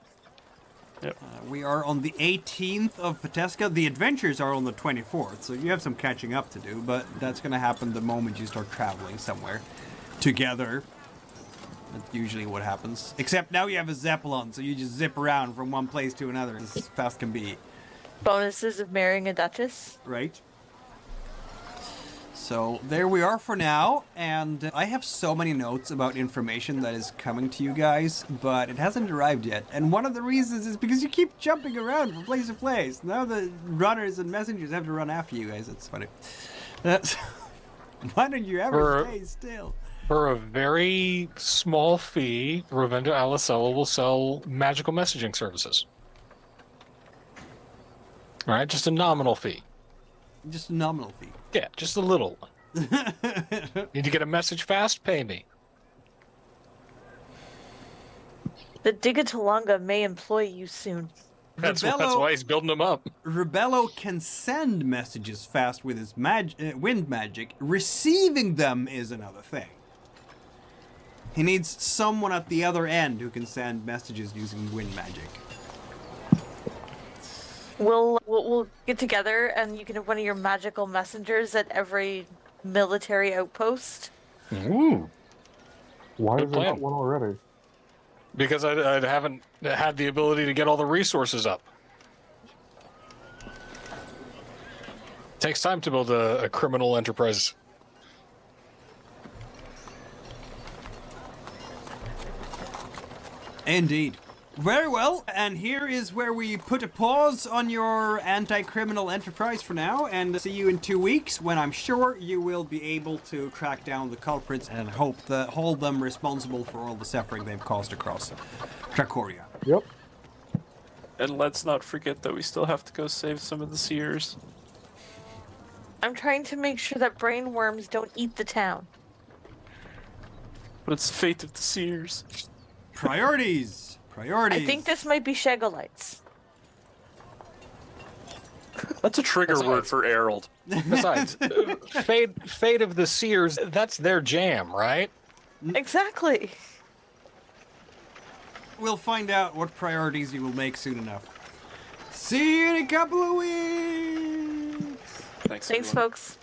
[SPEAKER 1] We are on the 18th of Pateska. The adventures are on the 24th, so you have some catching up to do, but that's going to happen the moment you start traveling somewhere together. That's usually what happens. Except now you have a Zeppelin, so you just zip around from one place to another as fast can be.
[SPEAKER 5] Bonuses of marrying a duchess.
[SPEAKER 1] Right? So there we are for now, and I have so many notes about information that is coming to you guys, but it hasn't arrived yet. And one of the reasons is because you keep jumping around from place to place. Now the runners and messengers have to run after you guys. It's funny. Why don't you ever stay still?
[SPEAKER 3] For a very small fee, Ravenda Alicella will sell magical messaging services. All right, just a nominal fee.
[SPEAKER 1] Just a nominal fee.
[SPEAKER 3] Yeah, just a little one. Need to get a message fast? Pay me.
[SPEAKER 5] The Digitalonga may employ you soon.
[SPEAKER 3] That's
[SPEAKER 1] Rubello-
[SPEAKER 3] why he's building them up.
[SPEAKER 1] Rubello can send messages fast with his wind magic. Receiving them is another thing. He needs someone at the other end who can send messages using wind magic.
[SPEAKER 5] We'll get together and you can have one of your magical messengers at every military outpost.
[SPEAKER 3] Ooh.
[SPEAKER 4] Why
[SPEAKER 3] Good
[SPEAKER 4] is there
[SPEAKER 3] plan.
[SPEAKER 4] not one already?
[SPEAKER 3] Because I haven't had the ability to get all the resources up. Takes time to build a criminal enterprise.
[SPEAKER 1] Indeed. Very well, and here is where we put a pause on your anti-criminal enterprise for now, and see you in 2 weeks when I'm sure you will be able to track down the culprits and hold them responsible for all the suffering they've caused across Trakoria.
[SPEAKER 4] Yep.
[SPEAKER 2] And let's not forget that we still have to go save some of the seers.
[SPEAKER 5] I'm trying to make sure that brain worms don't eat the town.
[SPEAKER 2] But it's the fate of the seers.
[SPEAKER 1] Priorities! Priorities!
[SPEAKER 5] I think this might be Shegolites.
[SPEAKER 2] That's a trigger word for Erald.
[SPEAKER 3] Besides, fate of the Seers, that's their jam, right?
[SPEAKER 5] Exactly.
[SPEAKER 1] We'll find out what priorities you will make soon enough. See you in a couple of weeks!
[SPEAKER 2] Thanks,
[SPEAKER 5] Thanks,
[SPEAKER 2] everyone.
[SPEAKER 5] folks.